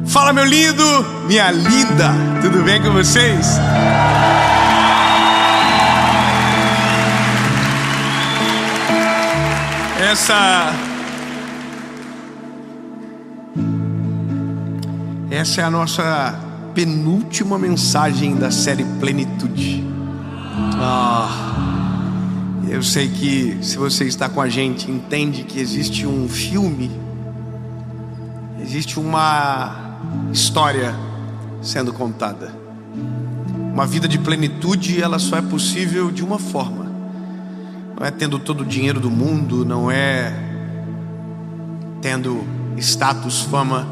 Fala, meu lindo, minha linda, tudo bem com vocês? Essa é a nossa penúltima mensagem da série Plenitude. Eu sei que se você está com a gente, entende que existe um filme, existe uma história sendo contada. Uma vida de plenitude, ela só é possível de uma forma. Não é tendo todo o dinheiro do mundo, não é tendo status, fama.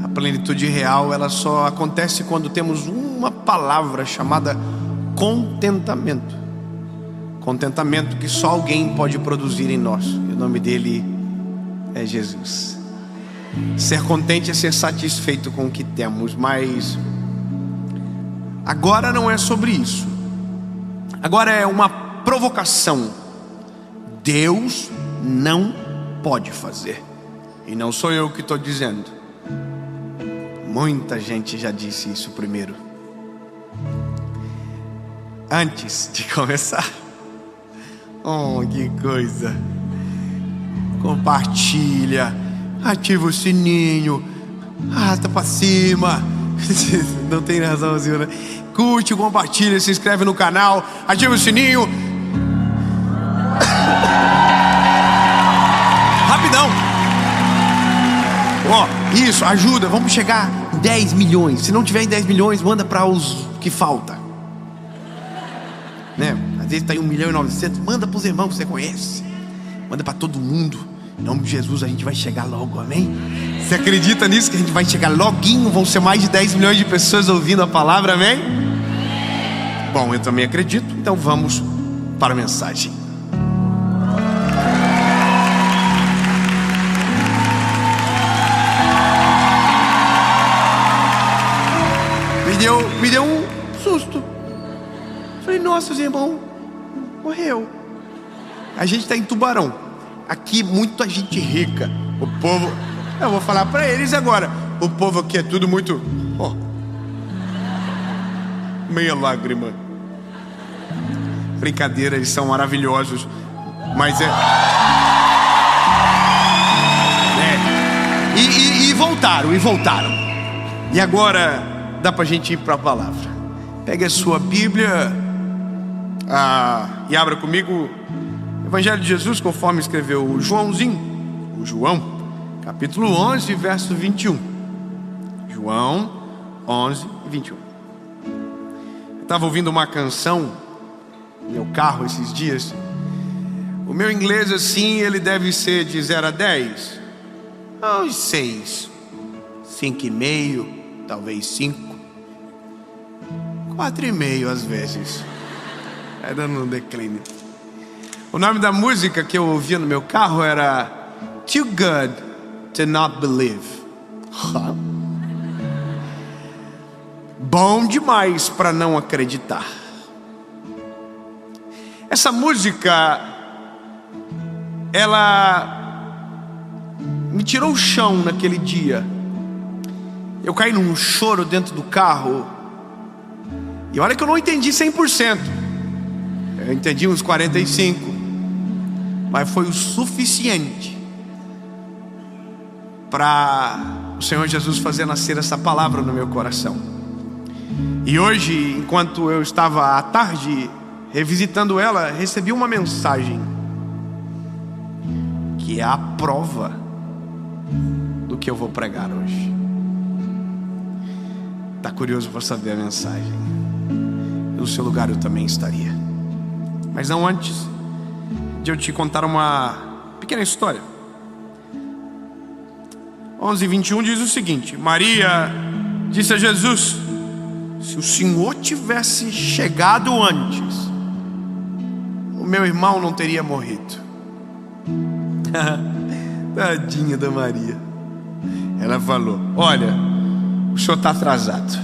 A plenitude real, ela só acontece quando temos uma palavra chamada contentamento. Contentamento que só alguém pode produzir em nós. E o nome dele é Jesus. Ser contente é ser satisfeito com o que temos. Mas agora não é sobre isso. Agora é uma provocação. Deus não pode fazer. E não sou eu que estou dizendo. Muita gente já disse isso primeiro. Antes de começar, que coisa. Compartilha, ativa o sininho, arrasta pra cima. Não tem razão, senhora. Curte, compartilha, se inscreve no canal, ativa o sininho. Rapidão. Isso, ajuda, vamos chegar em 10 milhões. Se não tiver em 10 milhões, manda para os que falta, né? Às vezes está em 1.900.000, manda para os irmãos que você conhece. Manda para todo mundo. Em nome de Jesus a gente vai chegar logo, amém? Você acredita nisso, que a gente vai chegar loguinho? Vão ser mais de 10 milhões de pessoas ouvindo a palavra, amém? Bom, eu também acredito, então vamos para a mensagem. Me deu um susto. Falei, nossa, os irmãos morreu. A gente está em Tubarão. Aqui muita gente rica. O povo, eu vou falar para eles agora. O povo aqui é tudo muito meia lágrima. Brincadeira, eles são maravilhosos. Mas E voltaram. E agora dá pra gente ir para a palavra. Pegue a sua Bíblia e abra comigo Evangelho de Jesus, conforme escreveu o João, capítulo 11, verso 21. João 11, 21. Eu estava ouvindo uma canção no meu carro esses dias. O meu inglês, assim, ele deve ser de 0 a 10. Uns 6, 5,5, talvez 5, 4,5 às vezes. Vai dando um declínio. O nome da música que eu ouvia no meu carro era Too Good to Not Believe. Bom demais para não acreditar. Essa música, ela me tirou o chão naquele dia. Eu caí num choro dentro do carro. E olha que eu não entendi 100%. Eu entendi uns 45%. Mas foi o suficiente para o Senhor Jesus fazer nascer essa palavra no meu coração. E hoje, enquanto eu estava à tarde revisitando ela, recebi uma mensagem que é a prova do que eu vou pregar hoje. Está curioso para saber a mensagem? No seu lugar eu também estaria. Mas não antes de eu te contar uma pequena história. 11:21 diz o seguinte: Maria disse a Jesus: se o Senhor tivesse chegado antes, o meu irmão não teria morrido. Tadinha da Maria. Ela falou: olha, o senhor está atrasado.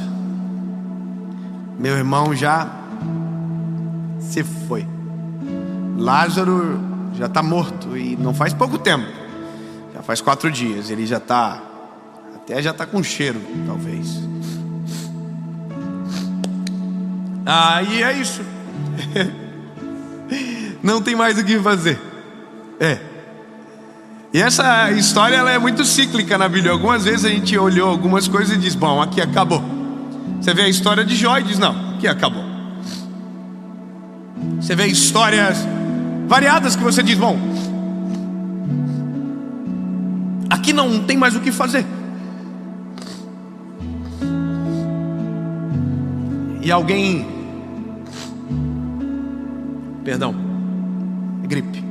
Meu irmão já se foi. Lázaro já está morto. E não faz pouco tempo. Já faz 4 dias. Ele já está Até já está com cheiro, talvez. E é isso. Não tem mais o que fazer. E essa história ela é muito cíclica na Bíblia. Algumas vezes a gente olhou algumas coisas e diz: bom, aqui acabou. Você vê a história de Jó e diz: não, aqui acabou. Você vê histórias variadas que você diz: bom, aqui não tem mais o que fazer. E alguém, perdão, gripe.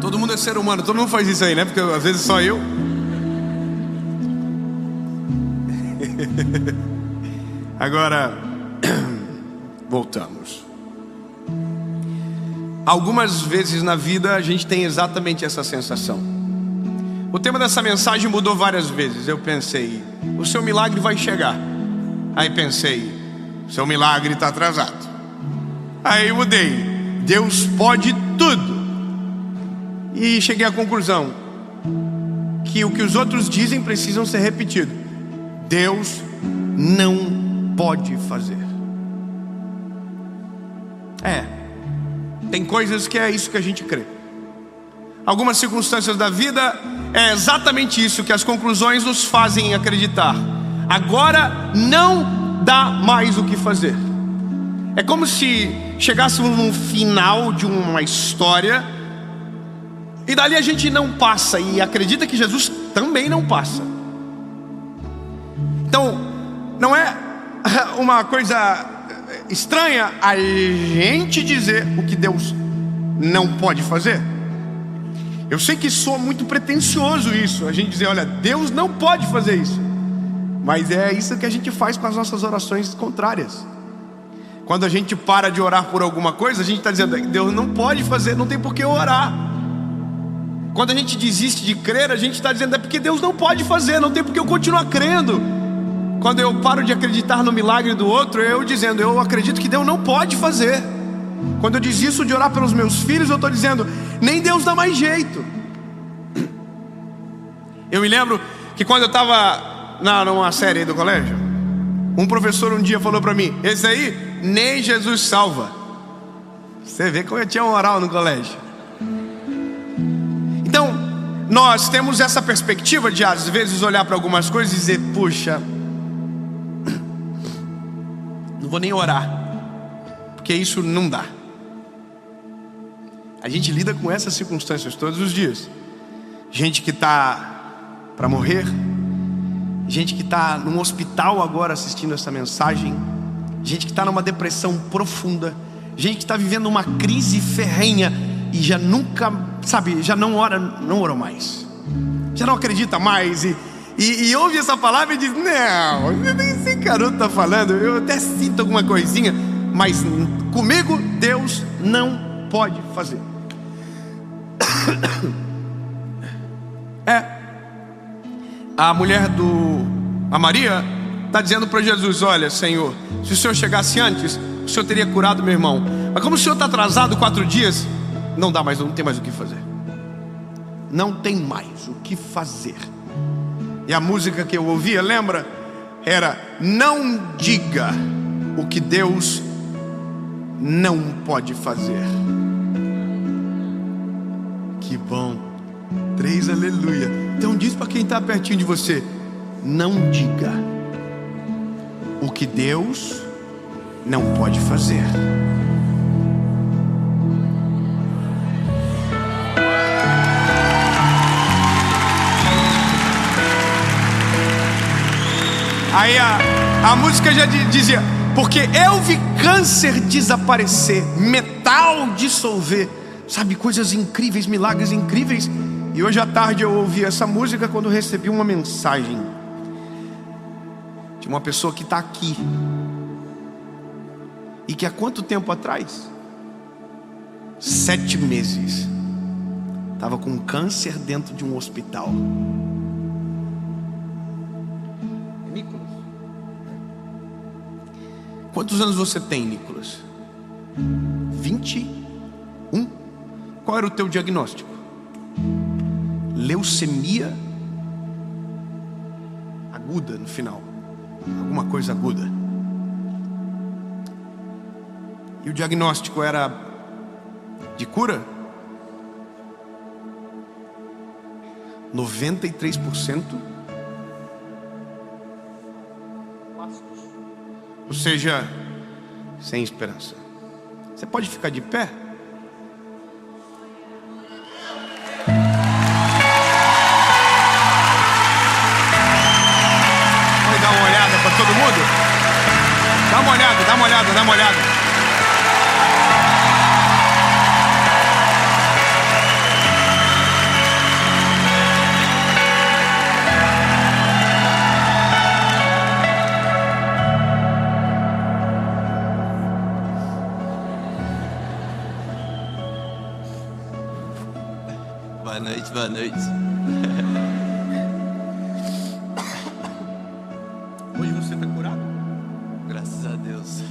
Todo mundo é ser humano, todo mundo faz isso aí, né? Porque às vezes só eu. Agora, voltamos. Algumas vezes na vida a gente tem exatamente essa sensação. O tema dessa mensagem mudou várias vezes. Eu pensei: o seu milagre vai chegar. Aí pensei: o seu milagre está atrasado. Aí mudei: Deus pode tudo. E cheguei à conclusão que o que os outros dizem precisam ser repetido. Deus não pode fazer. Tem coisas que é isso que a gente crê. Algumas circunstâncias da vida é exatamente isso que as conclusões nos fazem acreditar. Agora não dá mais o que fazer. É como se chegássemos no final de uma história e dali a gente não passa, e acredita que Jesus também não passa. Então, não é uma coisa estranha a gente dizer o que Deus não pode fazer. Eu sei que soa muito pretensioso isso, a gente dizer: olha, Deus não pode fazer isso. Mas é isso que a gente faz com as nossas orações contrárias. Quando a gente para de orar por alguma coisa, a gente está dizendo: Deus não pode fazer, não tem por que orar. Quando a gente desiste de crer, a gente está dizendo: é porque Deus não pode fazer, não tem por que eu continuar crendo. Quando eu paro de acreditar no milagre do outro, eu dizendo: eu acredito que Deus não pode fazer. Quando eu desisto de orar pelos meus filhos, eu estou dizendo: nem Deus dá mais jeito. Eu me lembro que quando eu estava numa série do colégio, um professor um dia falou para mim: esse aí nem Jesus salva. Você vê como eu tinha moral no colégio. Então, nós temos essa perspectiva de às vezes olhar para algumas coisas e dizer: puxa, não vou nem orar, porque isso não dá. A gente lida com essas circunstâncias todos os dias. Gente que está para morrer, gente que está num hospital agora assistindo essa mensagem, gente que está numa depressão profunda, gente que está vivendo uma crise ferrenha e já nunca, já não ora mais, já não acredita mais e ouve essa palavra e diz: não, esse garoto está falando, eu até sinto alguma coisinha, mas comigo Deus não pode fazer. A mulher a Maria está dizendo para Jesus: olha, Senhor, se o Senhor chegasse antes, o Senhor teria curado meu irmão, mas como o Senhor está atrasado 4 dias, não dá mais, não tem mais o que fazer. Não tem mais o que fazer. E a música que eu ouvia, lembra? Era: não diga o que Deus não pode fazer. Que bom. 3 aleluia. Então diz para quem está pertinho de você: não diga o que Deus não pode fazer. Aí a música já dizia: porque eu vi câncer desaparecer, metal dissolver, sabe, coisas incríveis, milagres incríveis. E hoje à tarde eu ouvi essa música quando recebi uma mensagem de uma pessoa que está aqui e que há quanto tempo atrás? 7 meses estava com câncer dentro de um hospital. Nicolas. Quantos anos você tem, Nicolas? 21. Qual era o teu diagnóstico? Leucemia aguda no final. Alguma coisa aguda. E o diagnóstico era de cura? 93%. Ou seja, sem esperança. Você pode ficar de pé? Pode dar uma olhada para todo mundo? Dá uma olhada, dá uma olhada, dá uma olhada. Boa noite. Hoje você está curado? Graças a Deus.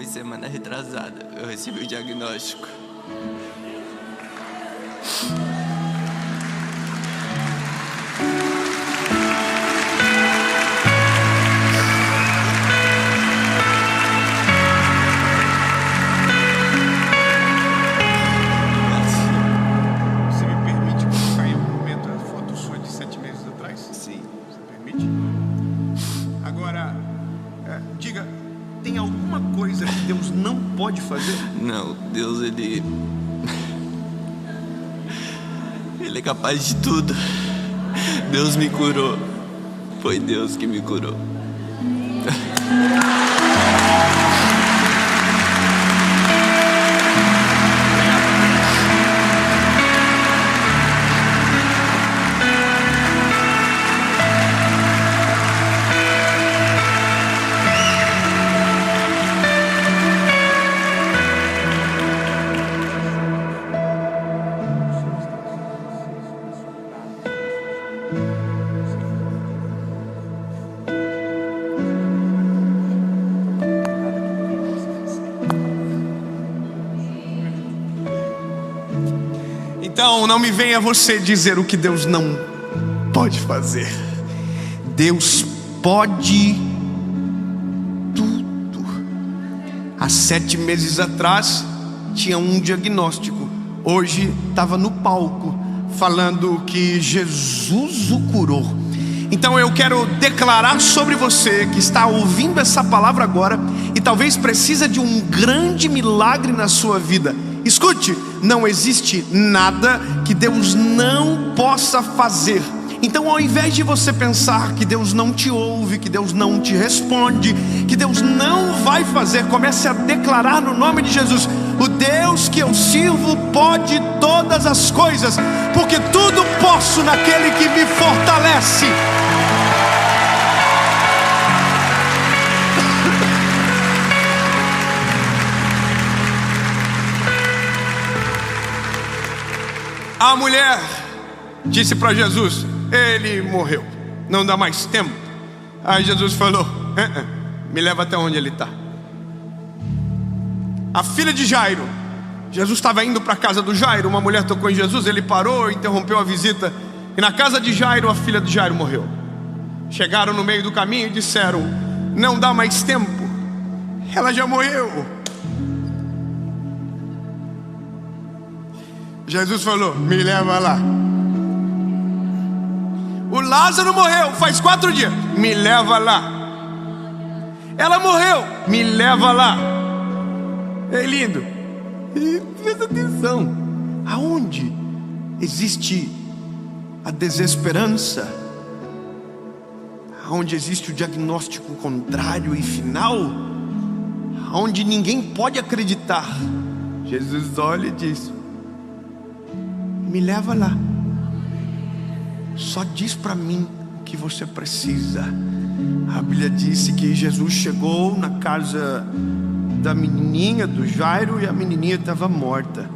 Semana retrasada, eu recebi o diagnóstico. Você me permite colocar em algum momento a foto sua de 7 meses atrás? Sim. Você permite? Agora, diga, tem alguma coisa que Deus não pode fazer? Não, Deus, Ele é capaz de tudo. Deus me curou. Foi Deus que me curou. Então não me venha você dizer o que Deus não pode fazer. Deus pode tudo. Há 7 meses atrás tinha um diagnóstico. Hoje estava no palco falando que Jesus o curou. Então eu quero declarar sobre você que está ouvindo essa palavra agora e talvez precisa de um grande milagre na sua vida. Escute, não existe nada que Deus não possa fazer. Então ao invés de você pensar que Deus não te ouve, que Deus não te responde, que Deus não vai fazer, comece a declarar no nome de Jesus: o Deus que eu sirvo pode todas as coisas, porque tudo posso naquele que me fortalece. A mulher disse para Jesus: ele morreu, não dá mais tempo. Aí Jesus falou: me leva até onde ele está. A filha de Jairo, Jesus estava indo para a casa do Jairo, uma mulher tocou em Jesus, ele parou, interrompeu a visita, e na casa de Jairo, a filha de Jairo morreu. Chegaram no meio do caminho e disseram: não dá mais tempo, ela já morreu. Jesus falou: me leva lá. O Lázaro morreu faz 4 dias, me leva lá. Ela morreu, me leva lá. É lindo. E presta atenção: aonde existe a desesperança, onde existe o diagnóstico contrário e final, onde ninguém pode acreditar, Jesus olha e diz: me leva lá, só diz para mim o que você precisa. A Bíblia disse que Jesus chegou na casa da menininha, do Jairo, e a menininha estava morta.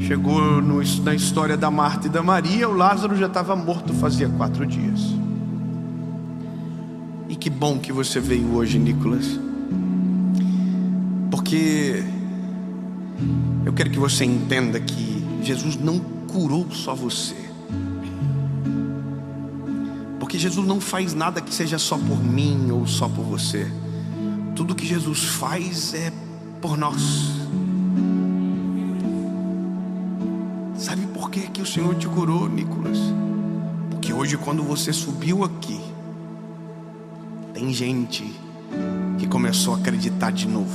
Chegou na história da Marta e da Maria, o Lázaro já estava morto fazia 4 dias. E que bom que você veio hoje, Nicolas, porque eu quero que você entenda que Jesus não curou só você, porque Jesus não faz nada que seja só por mim ou só por você. Tudo que Jesus faz é por nós. Sabe por que o Senhor te curou, Nicolas? Porque hoje, quando você subiu aqui, tem gente que começou a acreditar de novo.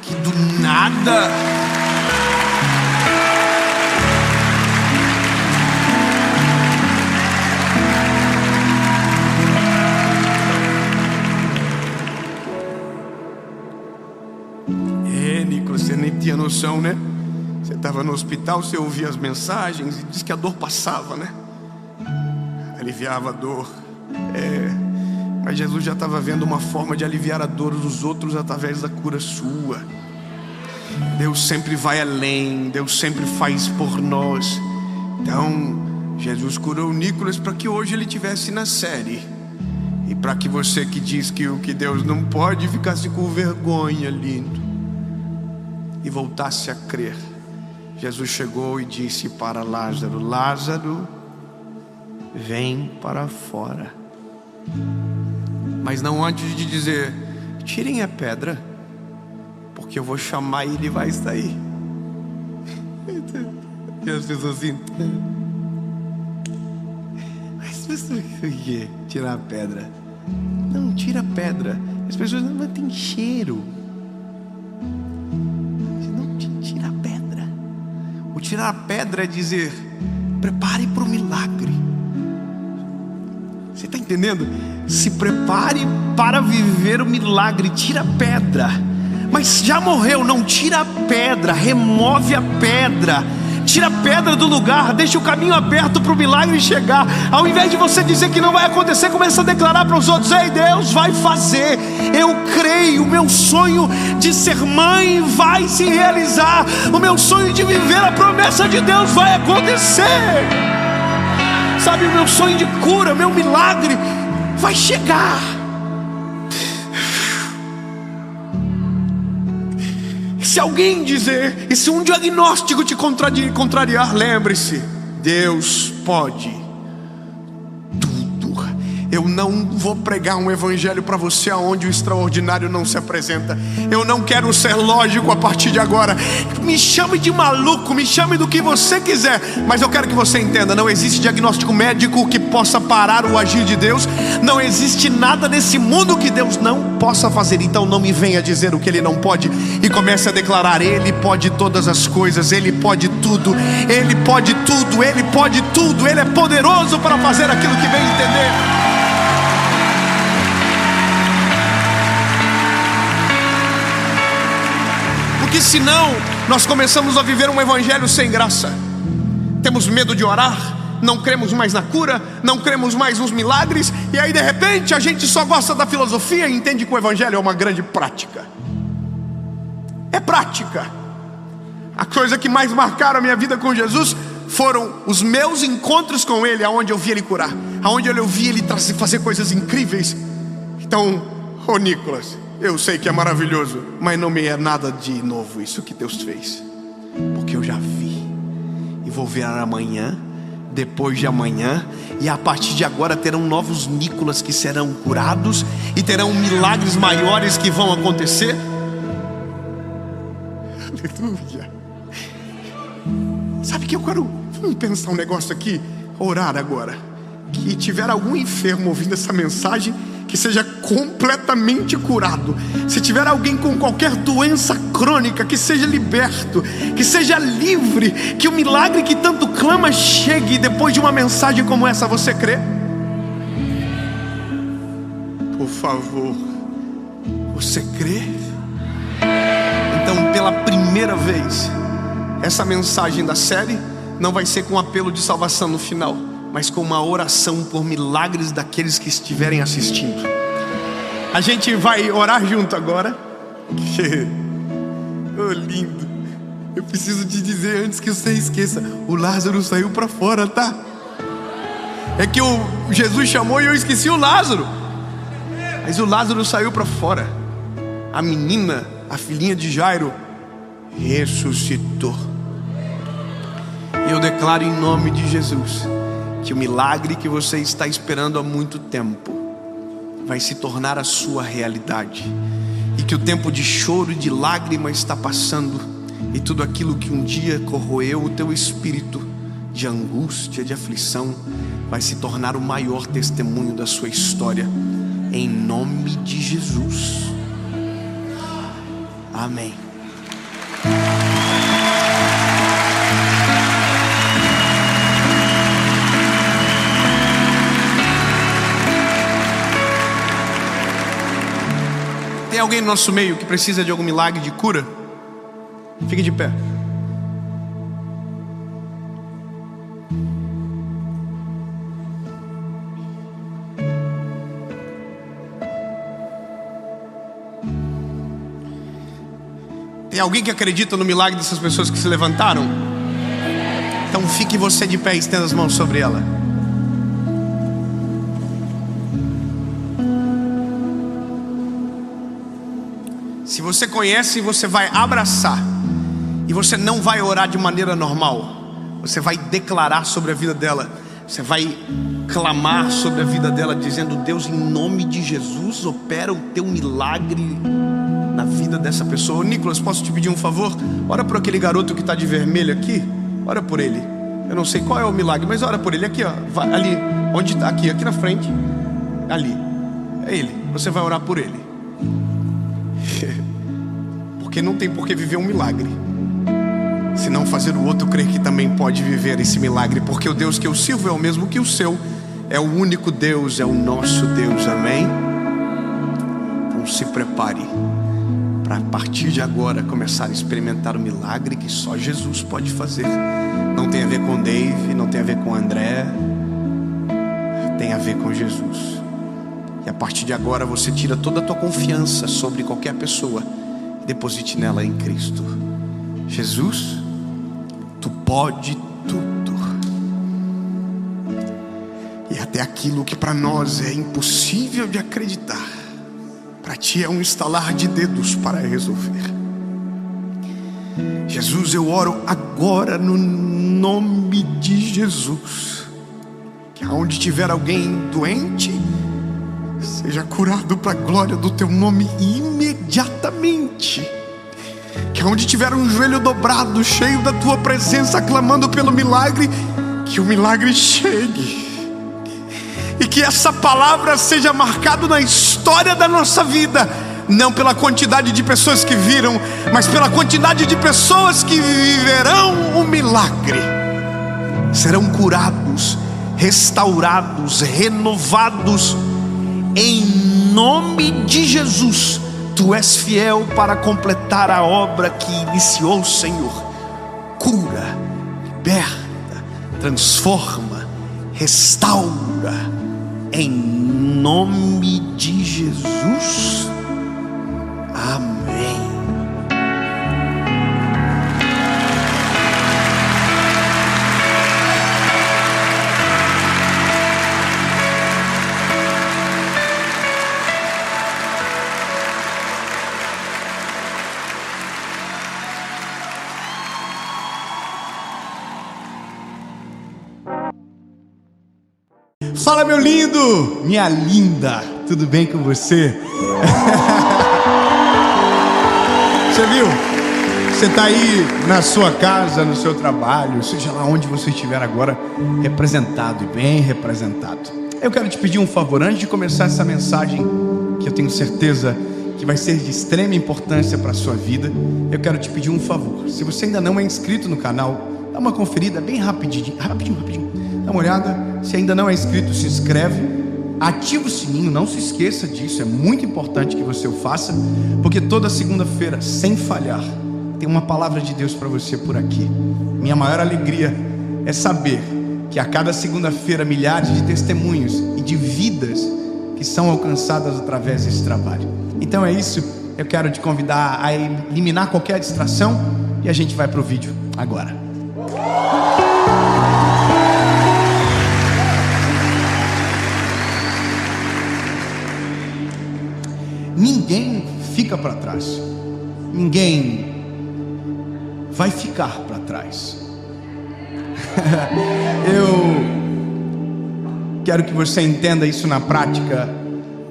Que do nada Nicolas, você nem tinha noção, né? Você estava no hospital, você ouvia as mensagens e disse que a dor passava, né? Aliviava a dor. Mas Jesus já estava vendo uma forma de aliviar a dor dos outros através da cura sua. Deus sempre vai além, Deus sempre faz por nós. Então, Jesus curou o Nicolas para que hoje ele estivesse na série. E para que você que diz que o que Deus não pode ficasse com vergonha, lindo, e voltasse a crer. Jesus chegou e disse para Lázaro: Lázaro, vem para fora. Mas não antes de dizer: tirem a pedra, porque eu vou chamar ele e vai sair. E as pessoas assim: mas você quer tirar a pedra? Não, tira a pedra. As pessoas não, mas tem cheiro. Tirar a pedra é dizer: prepare para o milagre. Você está entendendo? Se prepare para viver o milagre. Tira a pedra. Mas já morreu, não tira a pedra. Remove a pedra. Tira a pedra do lugar. Deixa o caminho aberto para o milagre chegar. Ao invés de você dizer que não vai acontecer, começa a declarar para os outros: ei, Deus vai fazer. Eu creio, o meu sonho de ser mãe vai se realizar. O meu sonho de viver a promessa de Deus vai acontecer. Sabe, o meu sonho de cura, meu milagre vai chegar. Se alguém dizer, e se um diagnóstico te contrariar, lembre-se: Deus pode tudo. Eu não vou pregar um evangelho para você aonde o extraordinário não se apresenta. Eu não quero ser lógico a partir de agora. Me chame de maluco, me chame do que você quiser, mas eu quero que você entenda: não existe diagnóstico médico que possa parar o agir de Deus. Não existe nada nesse mundo que Deus não possa fazer. Então não me venha dizer o que Ele não pode, e comece a declarar: Ele pode todas as coisas, Ele pode tudo, Ele pode tudo, Ele pode tudo. Ele é poderoso para fazer aquilo que bem entender. Porque senão nós começamos a viver um evangelho sem graça. Temos medo de orar, não cremos mais na cura, não cremos mais nos milagres, e aí de repente a gente só gosta da filosofia e entende que o evangelho é uma grande prática. É prática. A coisa que mais marcaram a minha vida com Jesus foram os meus encontros com Ele, aonde eu vi Ele curar, aonde eu vi Ele fazer coisas incríveis. Então, ô Nicolas, eu sei que é maravilhoso, mas não me é nada de novo isso que Deus fez, porque eu já vi, e vou ver amanhã, depois de amanhã, e a partir de agora terão novos Nicolas que serão curados, e terão milagres maiores que vão acontecer. Aleluia. Sabe que eu quero, vamos pensar um negócio aqui, orar agora, que tiver algum enfermo ouvindo essa mensagem, que seja completamente curado. Se tiver alguém com qualquer doença crônica, que seja liberto, que seja livre, que o milagre que tanto clama chegue. Depois de uma mensagem como essa, você crê? Por favor, você crê? Então, pela primeira vez, essa mensagem da série não vai ser com um apelo de salvação no final, mas com uma oração por milagres daqueles que estiverem assistindo. A gente vai orar junto agora. Oh, lindo. Eu preciso te dizer antes que você esqueça: o Lázaro saiu para fora, tá? É que o Jesus chamou e eu esqueci o Lázaro. Mas o Lázaro saiu para fora. A menina, a filhinha de Jairo, ressuscitou. E eu declaro em nome de Jesus que o milagre que você está esperando há muito tempo vai se tornar a sua realidade. E que o tempo de choro e de lágrima está passando. E tudo aquilo que um dia corroeu o teu espírito, de angústia, de aflição, vai se tornar o maior testemunho da sua história. Em nome de Jesus. Amém. Tem alguém no nosso meio que precisa de algum milagre de cura? Fique de pé. Tem alguém que acredita no milagre dessas pessoas que se levantaram? Então fique você de pé e estenda as mãos sobre ela. Se você conhece, você vai abraçar. E você não vai orar de maneira normal. Você vai declarar sobre a vida dela. Você vai clamar sobre a vida dela, dizendo: Deus, em nome de Jesus, opera o teu milagre na vida dessa pessoa. Ô, Nicolas, posso te pedir um favor? Ora por aquele garoto que está de vermelho aqui. Ora por ele. Eu não sei qual é o milagre, mas ora por ele. Aqui, ó, vai, ali, onde está? Aqui na frente. Ali, é ele. Você vai orar por ele. Porque não tem por que viver um milagre se não fazer o outro crer que também pode viver esse milagre. Porque o Deus que eu sirvo é o mesmo que o seu. É o único Deus, é o nosso Deus, amém? Então se prepare para a partir de agora começar a experimentar o milagre que só Jesus pode fazer. Não tem a ver com Dave, não tem a ver com André, tem a ver com Jesus. E a partir de agora você tira toda a tua confiança sobre qualquer pessoa e deposite nela em Cristo. Jesus, tu pode tudo. E até aquilo que para nós é impossível de acreditar, para ti é um estalar de dedos para resolver. Jesus, eu oro agora no nome de Jesus, que aonde tiver alguém doente, seja curado para a glória do teu nome imediatamente. Que onde tiver um joelho dobrado, cheio da tua presença, clamando pelo milagre, que o milagre chegue. E que essa palavra seja marcada na história da nossa vida, não pela quantidade de pessoas que viram, mas pela quantidade de pessoas que viverão o milagre. Serão curados, restaurados, renovados, em nome de Jesus. Tu és fiel para completar a obra que iniciou o Senhor. Cura, liberta, transforma, restaura, em nome de Jesus. Amém. Fala, meu lindo, minha linda, tudo bem com você? Você viu? Você está aí na sua casa, no seu trabalho, seja lá onde você estiver agora, representado e bem representado. Eu quero te pedir um favor, antes de começar essa mensagem, que eu tenho certeza que vai ser de extrema importância para a sua vida. Eu quero te pedir um favor. Se você ainda não é inscrito no canal, dá uma conferida bem rapidinho. Dá uma olhada. Se ainda não é inscrito, se inscreve. ativa o sininho, não se esqueça disso, é muito importante que você o faça, porque toda segunda-feira, sem falhar, tem uma palavra de Deus para você por aqui. Minha maior alegria é saber que a cada segunda-feira milhares de testemunhos e de vidas que são alcançadas através desse trabalho. Então é isso, eu quero te convidar a eliminar qualquer distração e a gente vai para o vídeo agora. Ninguém fica para trás, ninguém vai ficar para trás. Eu quero que você entenda isso na prática,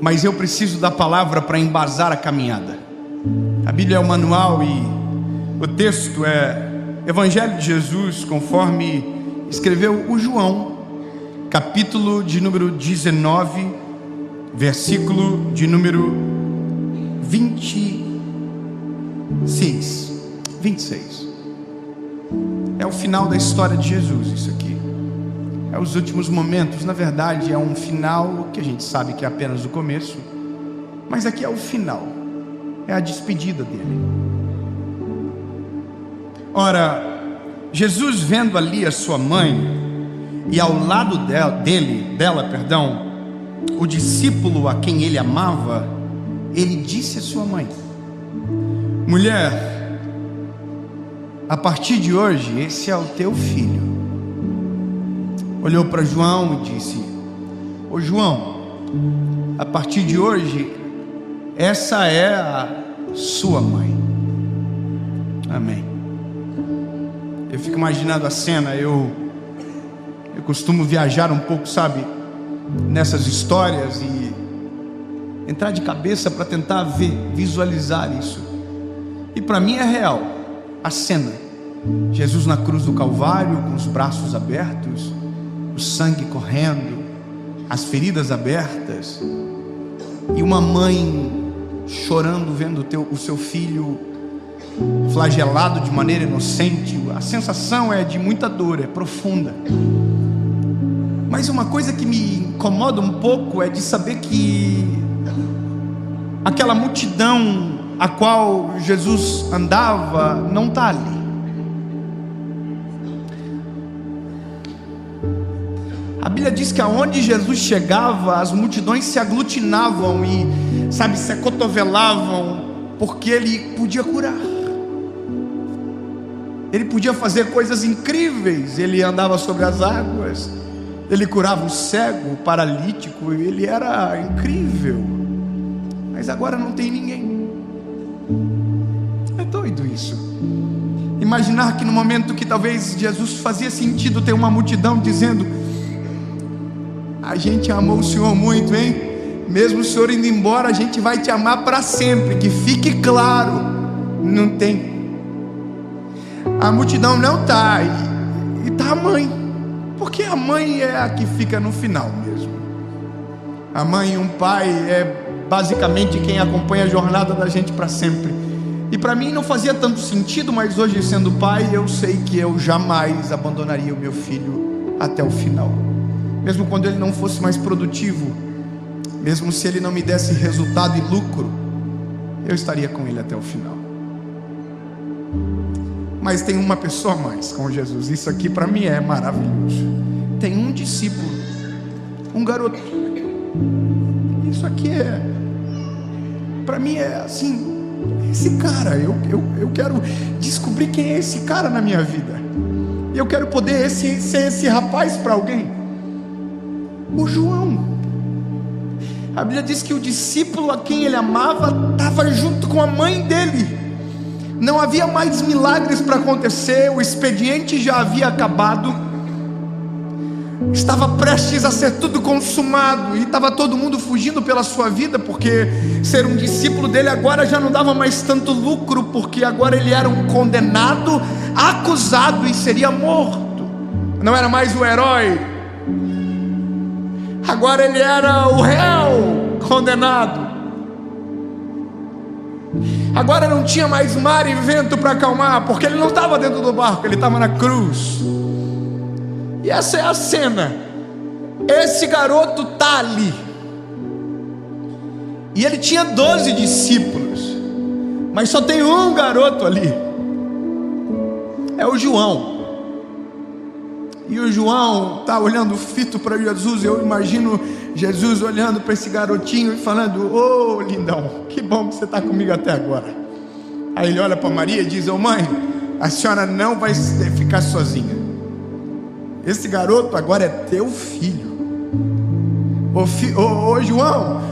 mas eu preciso da palavra para embasar a caminhada. A Bíblia é o manual e o texto é Evangelho de Jesus, conforme escreveu o João, capítulo de número 19, versículo de número 26. É o final da história de Jesus, isso aqui. É os últimos momentos, na verdade é um final que a gente sabe que é apenas o começo, mas aqui é o final, é a despedida dele. Ora, Jesus vendo ali a sua mãe, e ao lado dela, o discípulo a quem ele amava, ele disse à sua mãe: mulher, a partir de hoje esse é o teu filho. Olhou para João e disse: ô João, a partir de hoje essa é a sua mãe. Amém. Eu fico imaginando a cena. Eu costumo viajar um pouco, sabe, nessas histórias e entrar de cabeça para tentar visualizar isso. E para mim é real a cena: Jesus na cruz do Calvário, com os braços abertos, o sangue correndo, as feridas abertas, e uma mãe chorando vendo o seu filho flagelado de maneira inocente. A sensação é de muita dor, é profunda. Mas uma coisa que me incomoda um pouco é de saber que aquela multidão a qual Jesus andava não está ali. A Bíblia diz que aonde Jesus chegava, as multidões se aglutinavam e, sabe, se acotovelavam, porque ele podia curar. Ele podia fazer coisas incríveis. Ele andava sobre as águas, ele curava o cego, o paralítico, ele era incrível. Mas agora não tem ninguém. É doido isso. Imaginar que no momento que talvez Jesus fazia sentido ter uma multidão dizendo: a gente amou o Senhor muito, hein? Mesmo o Senhor indo embora, a gente vai te amar para sempre. Que fique claro, não tem. A multidão não está, e está a mãe, porque a mãe é a que fica no final mesmo. A mãe e um pai é basicamente quem acompanha a jornada da gente para sempre. E para mim não fazia tanto sentido, mas hoje, sendo pai, eu sei que eu jamais abandonaria o meu filho até o final. Mesmo quando ele não fosse mais produtivo, mesmo se ele não me desse resultado e lucro, eu estaria com ele até o final. Mas tem uma pessoa a mais com Jesus. Isso aqui para mim é maravilhoso. Tem um discípulo, um garoto. Isso aqui para mim é assim, esse cara, eu quero descobrir quem é esse cara na minha vida. Eu quero poder ser esse rapaz para alguém. O João. A Bíblia diz que o discípulo a quem ele amava estava junto com a mãe dele. Não havia mais milagres para acontecer, o expediente já havia acabado, estava prestes a ser tudo consumado, e estava todo mundo fugindo pela sua vida, porque ser um discípulo dele agora já não dava mais tanto lucro, porque agora ele era um condenado, acusado e seria morto. Não era mais o herói, agora ele era o réu condenado. Agora não tinha mais mar e vento para acalmar, porque ele não estava dentro do barco, ele estava na cruz. E essa é a cena. Esse garoto está ali, E ele tinha 12 discípulos, mas só tem um garoto ali, é o João. E o João está olhando fito para Jesus. Eu imagino Jesus olhando para esse garotinho e falando: ô lindão, que bom que você está comigo até agora. Aí ele olha para Maria e diz: ô mãe, a senhora não vai ficar sozinha. Esse garoto agora é teu filho. Ô João,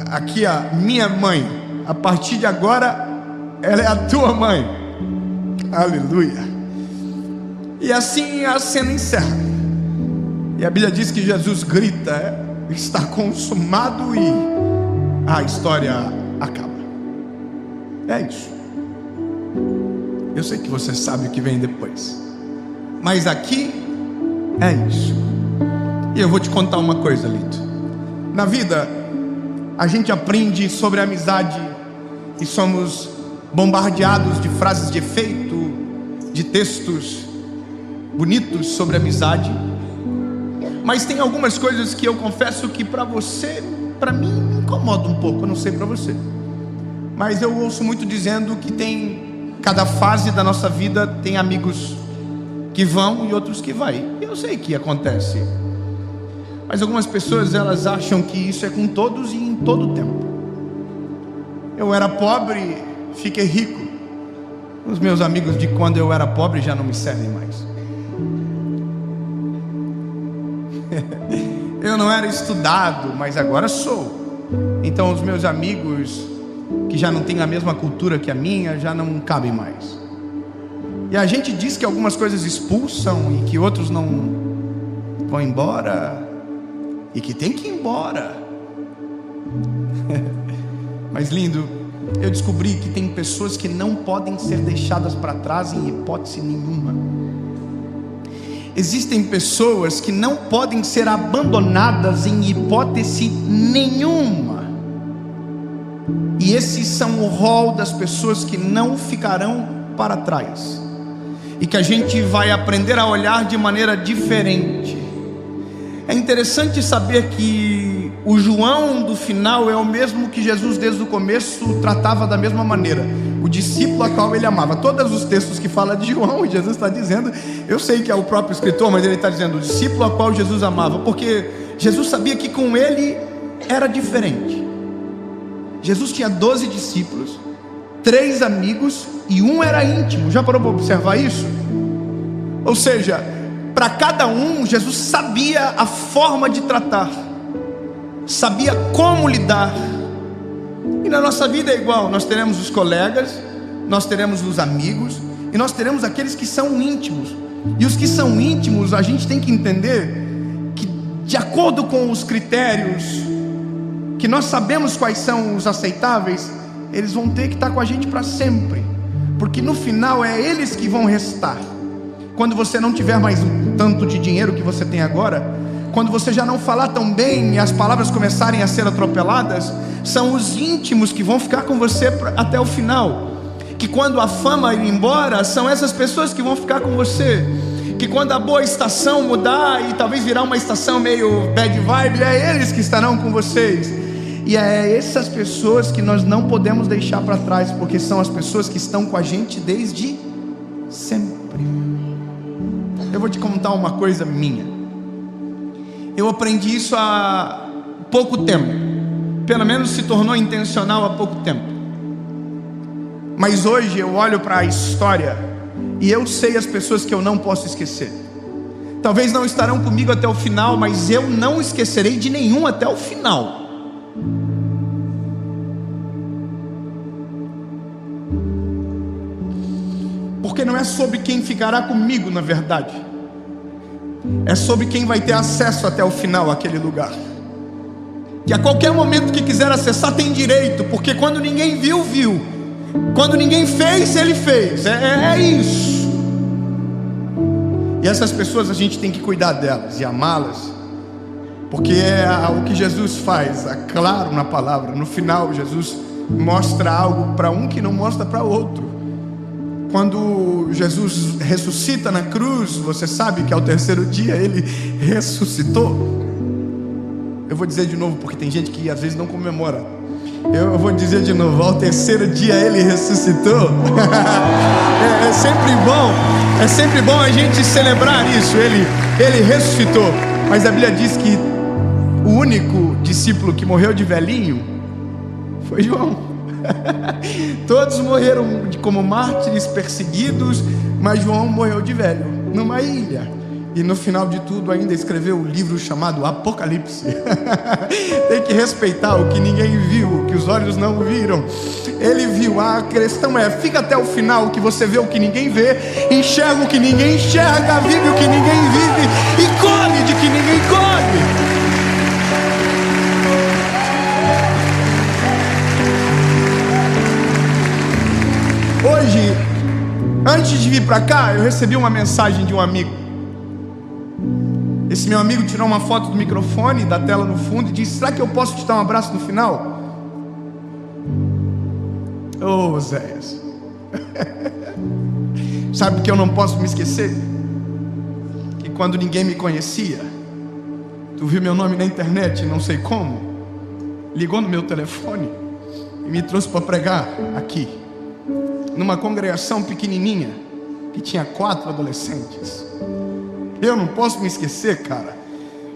aqui a minha mãe, a partir de agora ela é a tua mãe. Aleluia. E assim a cena encerra. E a Bíblia diz que Jesus grita: está consumado, e a história acaba. É isso. Eu sei que você sabe o que vem depois, mas aqui é isso. E eu vou te contar uma coisa, lindo. Na vida a gente aprende sobre amizade e somos bombardeados de frases de efeito, de textos bonitos sobre amizade. Mas tem algumas coisas que eu confesso que para você, para mim, me incomoda um pouco. Eu não sei para você, mas eu ouço muito dizendo que cada fase da nossa vida tem amigos que vão e outros que vai. Eu sei que acontece, mas algumas pessoas, elas acham que isso é com todos e em todo o tempo. Eu era pobre, fiquei rico. Os meus amigos de quando eu era pobre já não me servem mais. Eu não era estudado, mas agora sou. Então os meus amigos que já não têm a mesma cultura que a minha já não cabem mais. E a gente diz que algumas coisas expulsam e que outros não vão embora, e que tem que ir embora. Mas lindo, eu descobri que tem pessoas que não podem ser deixadas para trás em hipótese nenhuma. Existem pessoas que não podem ser abandonadas em hipótese nenhuma. E esses são o rol das pessoas que não ficarão para trás, e que a gente vai aprender a olhar de maneira diferente. É interessante saber que o João do final é o mesmo que Jesus desde o começo tratava da mesma maneira. O discípulo a qual ele amava. Todos os textos que falam de João, Jesus está dizendo, eu sei que é o próprio escritor, mas ele está dizendo o discípulo a qual Jesus amava, porque Jesus sabia que com ele era diferente. Jesus tinha 12 discípulos, 3 amigos e um era íntimo. Já parou para observar isso? Ou seja, para cada um, Jesus sabia a forma de tratar, sabia como lidar. E na nossa vida é igual. Nós teremos os colegas, nós teremos os amigos, e nós teremos aqueles que são íntimos. E os que são íntimos, a gente tem que entender que, de acordo com os critérios que nós sabemos quais são os aceitáveis, eles vão ter que estar com a gente para sempre, porque no final é eles que vão restar. Quando você não tiver mais o tanto de dinheiro que você tem agora, quando você já não falar tão bem e as palavras começarem a ser atropeladas, são os íntimos que vão ficar com você até o final. Que quando a fama ir embora, são essas pessoas que vão ficar com você. Que quando a boa estação mudar e talvez virar uma estação meio bad vibe, é eles que estarão com vocês. E é essas pessoas que nós não podemos deixar para trás, porque são as pessoas que estão com a gente desde sempre. Eu vou te contar uma coisa minha. Eu aprendi isso há pouco tempo. Pelo menos se tornou intencional há pouco tempo. Mas hoje eu olho para a história e eu sei as pessoas que eu não posso esquecer. Talvez não estarão comigo até o final, mas eu não esquecerei de nenhum até o final. Porque não é sobre quem ficará comigo, na verdade. É sobre quem vai ter acesso até o final àquele lugar. Que a qualquer momento que quiser acessar tem direito, porque quando ninguém viu, viu. Quando ninguém fez, ele fez. É isso. E essas pessoas a gente tem que cuidar delas e amá-las, porque é o que Jesus faz, é claro na palavra. No final Jesus mostra algo para um que não mostra para outro. Quando Jesus ressuscita na cruz, você sabe que ao terceiro dia ele ressuscitou. Eu vou dizer de novo, porque tem gente que às vezes não comemora. Eu vou dizer de novo, ao terceiro dia ele ressuscitou. É sempre bom a gente celebrar isso. Ele ressuscitou. Mas a Bíblia diz que o único discípulo que morreu de velhinho foi João. Todos morreram como mártires, perseguidos, mas João morreu de velho, numa ilha. E no final de tudo ainda escreveu um livro chamado Apocalipse. Tem que respeitar o que ninguém viu, o que os olhos não viram. Ele viu. A questão é, fica até o final, que você vê o que ninguém vê, enxerga o que ninguém enxerga, vive o que ninguém vive e colhe de que ninguém colhe. Hoje, antes de vir para cá, eu recebi uma mensagem de um amigo. Esse meu amigo tirou uma foto do microfone, da tela no fundo, e disse: será que eu posso te dar um abraço no final? Ô, Oséias. Sabe que eu não posso me esquecer? Que quando ninguém me conhecia, tu viu meu nome na internet, não sei como, ligou no meu telefone e me trouxe para pregar aqui, numa congregação pequenininha, que tinha 4 adolescentes. Eu não posso me esquecer, cara,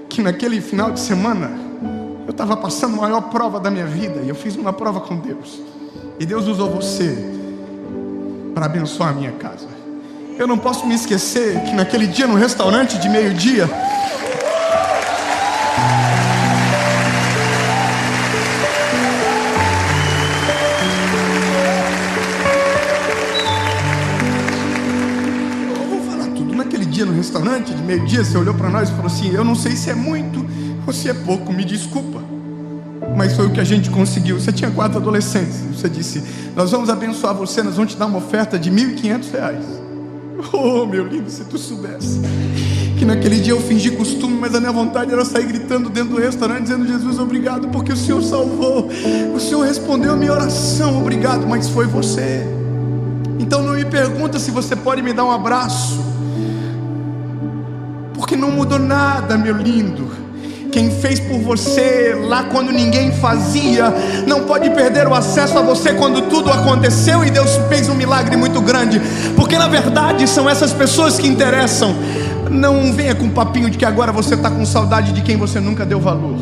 que naquele final de semana eu estava passando a maior prova da minha vida, e eu fiz uma prova com Deus, e Deus usou você para abençoar a minha casa. Eu não posso me esquecer que naquele dia no restaurante de meio-dia, no restaurante de meio-dia, você olhou para nós e falou assim: eu não sei se é muito ou se é pouco, me desculpa, mas foi o que a gente conseguiu. Você tinha 4 adolescentes, você disse: nós vamos abençoar você, nós vamos te dar uma oferta de R$1.500. Oh, meu lindo, se tu soubesse que naquele dia eu fingi costume, mas a minha vontade era sair gritando dentro do restaurante, dizendo: Jesus, obrigado, porque o Senhor salvou, o Senhor respondeu a minha oração, obrigado. Mas foi você. Então não me pergunta se você pode me dar um abraço, porque não mudou nada, meu lindo. Quem fez por você lá quando ninguém fazia, não pode perder o acesso a você quando tudo aconteceu e Deus fez um milagre muito grande. Porque na verdade são essas pessoas que interessam. Não venha com papinho de que agora você está com saudade de quem você nunca deu valor.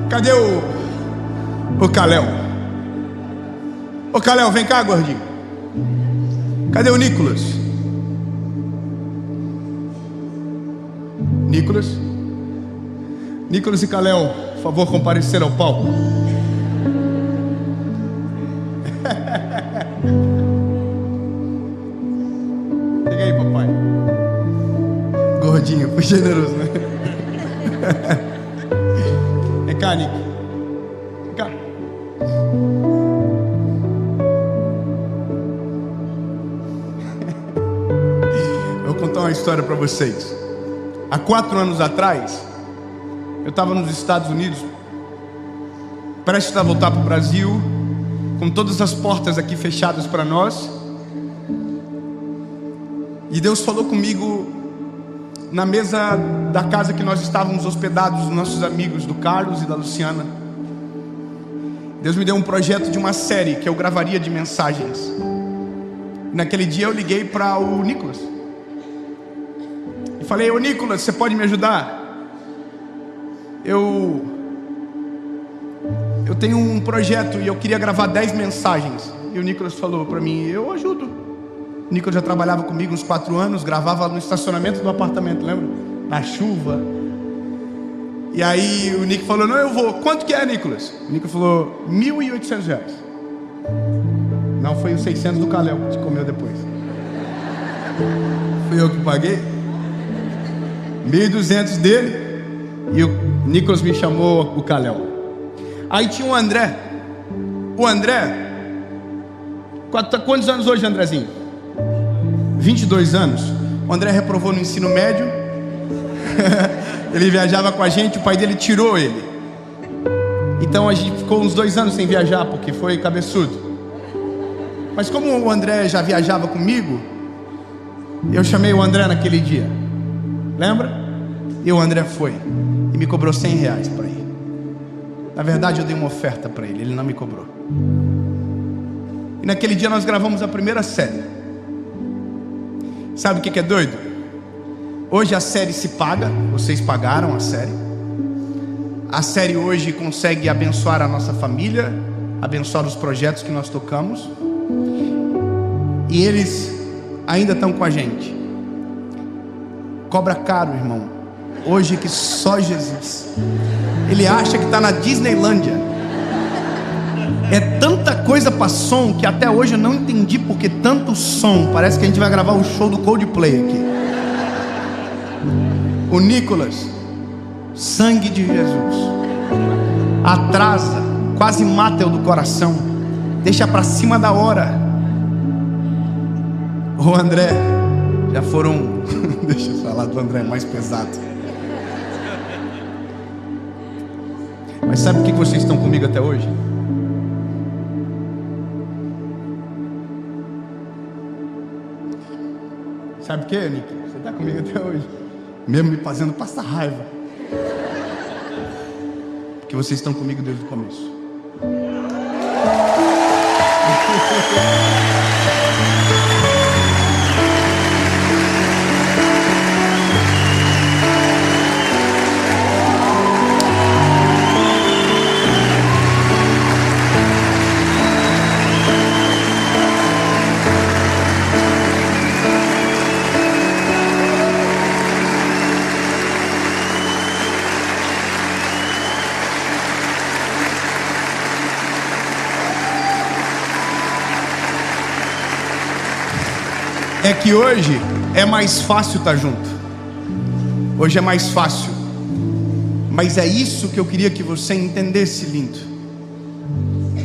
Cadê o Caléu? Ô Caléu, vem cá, gordinho. Cadê o Nicolas? Nicolas e Caléu, por favor, comparecer ao palco. Chega aí, papai. Gordinho, foi generoso, né? Vem cá, Nick. Vem cá. Eu vou contar uma história para vocês. Há 4 anos atrás, eu estava nos Estados Unidos, prestes a voltar para o Brasil, com todas as portas aqui fechadas para nós. E Deus falou comigo na mesa da casa que nós estávamos hospedados, os nossos amigos do Carlos e da Luciana. Deus me deu um projeto de uma série que eu gravaria de mensagens. Naquele dia eu liguei para o Nicolas e falei: ô Nicolas, você pode me ajudar? Eu tenho um projeto e eu queria gravar 10 mensagens. E o Nicolas falou para mim: eu ajudo. O Nicolas já trabalhava comigo uns 4 anos, gravava no estacionamento do apartamento, lembra? Na chuva. E aí o Nick falou: não, eu vou. Quanto que é, Nicolas? O Nicolas falou: R$1.800. Não, foi os 600 do Caléu que te comeu depois. Fui eu que paguei. 1.200 dele E o Nicolas me chamou o Kalel. Aí tinha o André. O André, quantos anos hoje, Andrezinho? 22 anos. O André reprovou no ensino médio. Ele viajava com a gente, o pai dele tirou ele. Então a gente ficou uns 2 anos sem viajar, porque foi cabeçudo. Mas como o André já viajava comigo, eu chamei o André naquele dia. Lembra? E o André foi e me cobrou R$100 para ir. Na verdade eu dei uma oferta para ele, ele não me cobrou. E naquele dia nós gravamos a primeira série. Sabe o que é doido? Hoje a série se paga, vocês pagaram a série. A série hoje consegue abençoar a nossa família, abençoar os projetos que nós tocamos. E eles ainda estão com a gente. Cobra caro, irmão. Hoje que só Jesus. Ele acha que está na Disneylândia. É tanta coisa para som que até hoje eu não entendi porque tanto som. Parece que a gente vai gravar o show do Coldplay aqui. O Nicolas, sangue de Jesus, atrasa, quase mata eu do coração, deixa para cima da hora. O André, já foram deixa eu falar do André, mais pesado. Mas sabe por que vocês estão comigo até hoje? Sabe por quê, Nick? Você está comigo até hoje, mesmo me fazendo passar raiva, porque vocês estão comigo desde o começo. É que hoje é mais fácil estar junto. Hoje é mais fácil. Mas é isso que eu queria que você entendesse, lindo.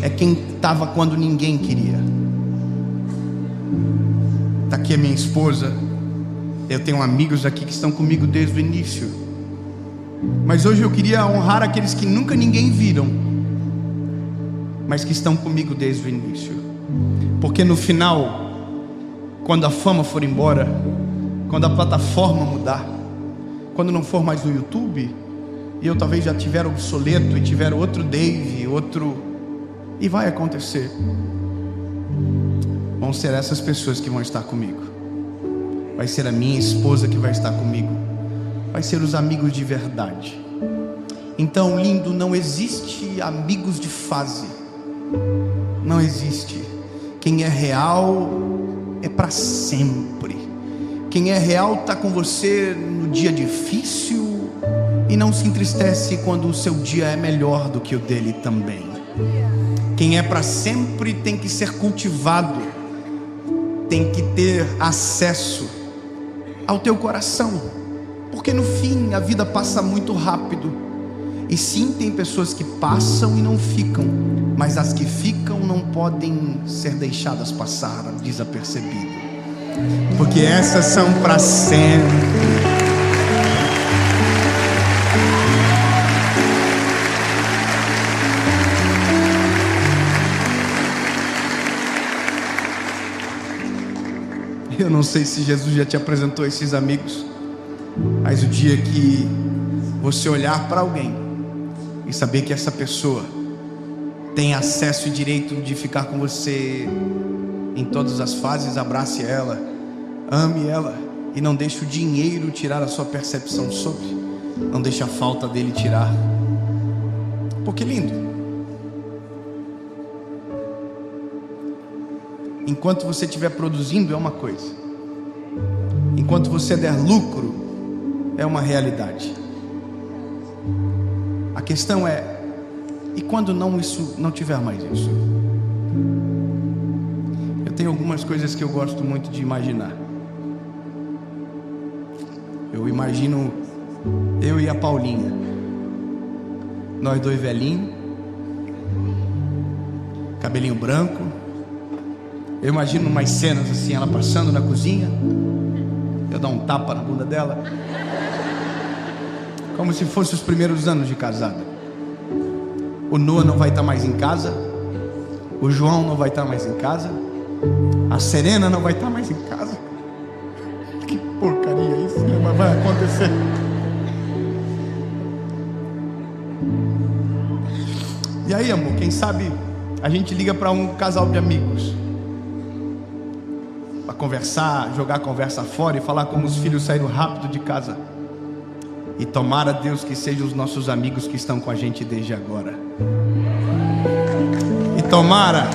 É quem estava quando ninguém queria. Está aqui a minha esposa. Eu tenho amigos aqui que estão comigo desde o início. Mas hoje eu queria honrar aqueles que nunca ninguém viram, mas que estão comigo desde o início. Porque no final, quando a fama for embora, quando a plataforma mudar, quando não for mais no YouTube, e eu talvez já tiver obsoleto, e tiver outro Dave, e vai acontecer, vão ser essas pessoas que vão estar comigo. Vai ser a minha esposa que vai estar comigo. Vai ser os amigos de verdade. Então, lindo, não existe amigos de fase. Não existe. Quem é real é para sempre. Quem é real está com você no dia difícil e não se entristece quando o seu dia é melhor do que o dele também. Quem é para sempre tem que ser cultivado, tem que ter acesso ao teu coração, porque no fim a vida passa muito rápido. E sim, tem pessoas que passam e não ficam, mas as que ficam não podem ser deixadas passar desapercebido, porque essas são para sempre. Eu não sei se Jesus já te apresentou esses amigos, mas o dia que você olhar para alguém e saber que essa pessoa tem acesso e direito de ficar com você em todas as fases, abrace ela, ame ela e não deixe o dinheiro tirar a sua percepção sobre, não deixe a falta dele tirar, porque lindo, enquanto você estiver produzindo é uma coisa, enquanto você der lucro é uma realidade. A questão é, e quando isso não tiver mais isso? Eu tenho algumas coisas que eu gosto muito de imaginar. Eu imagino eu e a Paulinha Nós dois velhinhos, cabelinho branco. Eu imagino umas cenas assim, ela passando na cozinha, eu dar um tapa na bunda dela, como se fosse os primeiros anos de casada. O Noah não vai estar mais em casa, o João não vai estar mais em casa, a Serena não vai estar mais em casa. Que porcaria isso, né? Mas vai acontecer. E aí, amor, quem sabe a gente liga para um casal de amigos para conversar, jogar a conversa fora e falar como os filhos saíram rápido de casa. E tomara Deus que sejam os nossos amigos que estão com a gente desde agora. E tomara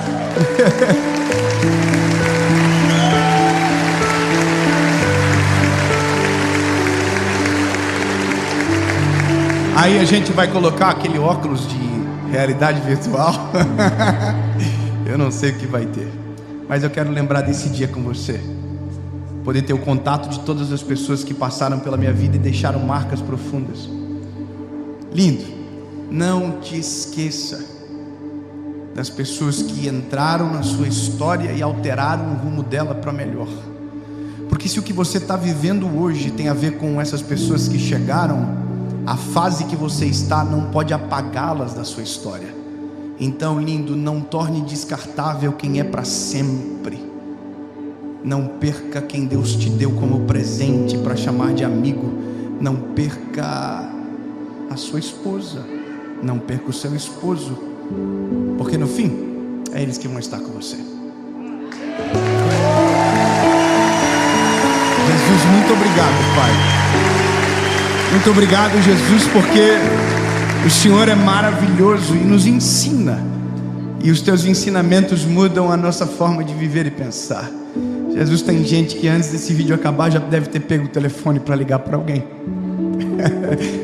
aí a gente vai colocar aquele óculos de realidade virtual. Eu não sei o que vai ter, mas eu quero lembrar desse dia com você, poder ter o contato de todas as pessoas que passaram pela minha vida e deixaram marcas profundas. Lindo. Não te esqueça das pessoas que entraram na sua história e alteraram o rumo dela para melhor. Porque se o que você está vivendo hoje tem a ver com essas pessoas que chegaram, a fase que você está não pode apagá-las da sua história. Então, lindo, não torne descartável quem é para sempre. Não perca quem Deus te deu como presente para chamar de amigo. Não perca a sua esposa. Não perca o seu esposo. Porque no fim, é eles que vão estar com você. Jesus, muito obrigado, Pai. Muito obrigado, Jesus, porque o Senhor é maravilhoso e nos ensina. E os teus ensinamentos mudam a nossa forma de viver e pensar. Jesus, tem gente que antes desse vídeo acabar já deve ter pego o telefone para ligar para alguém.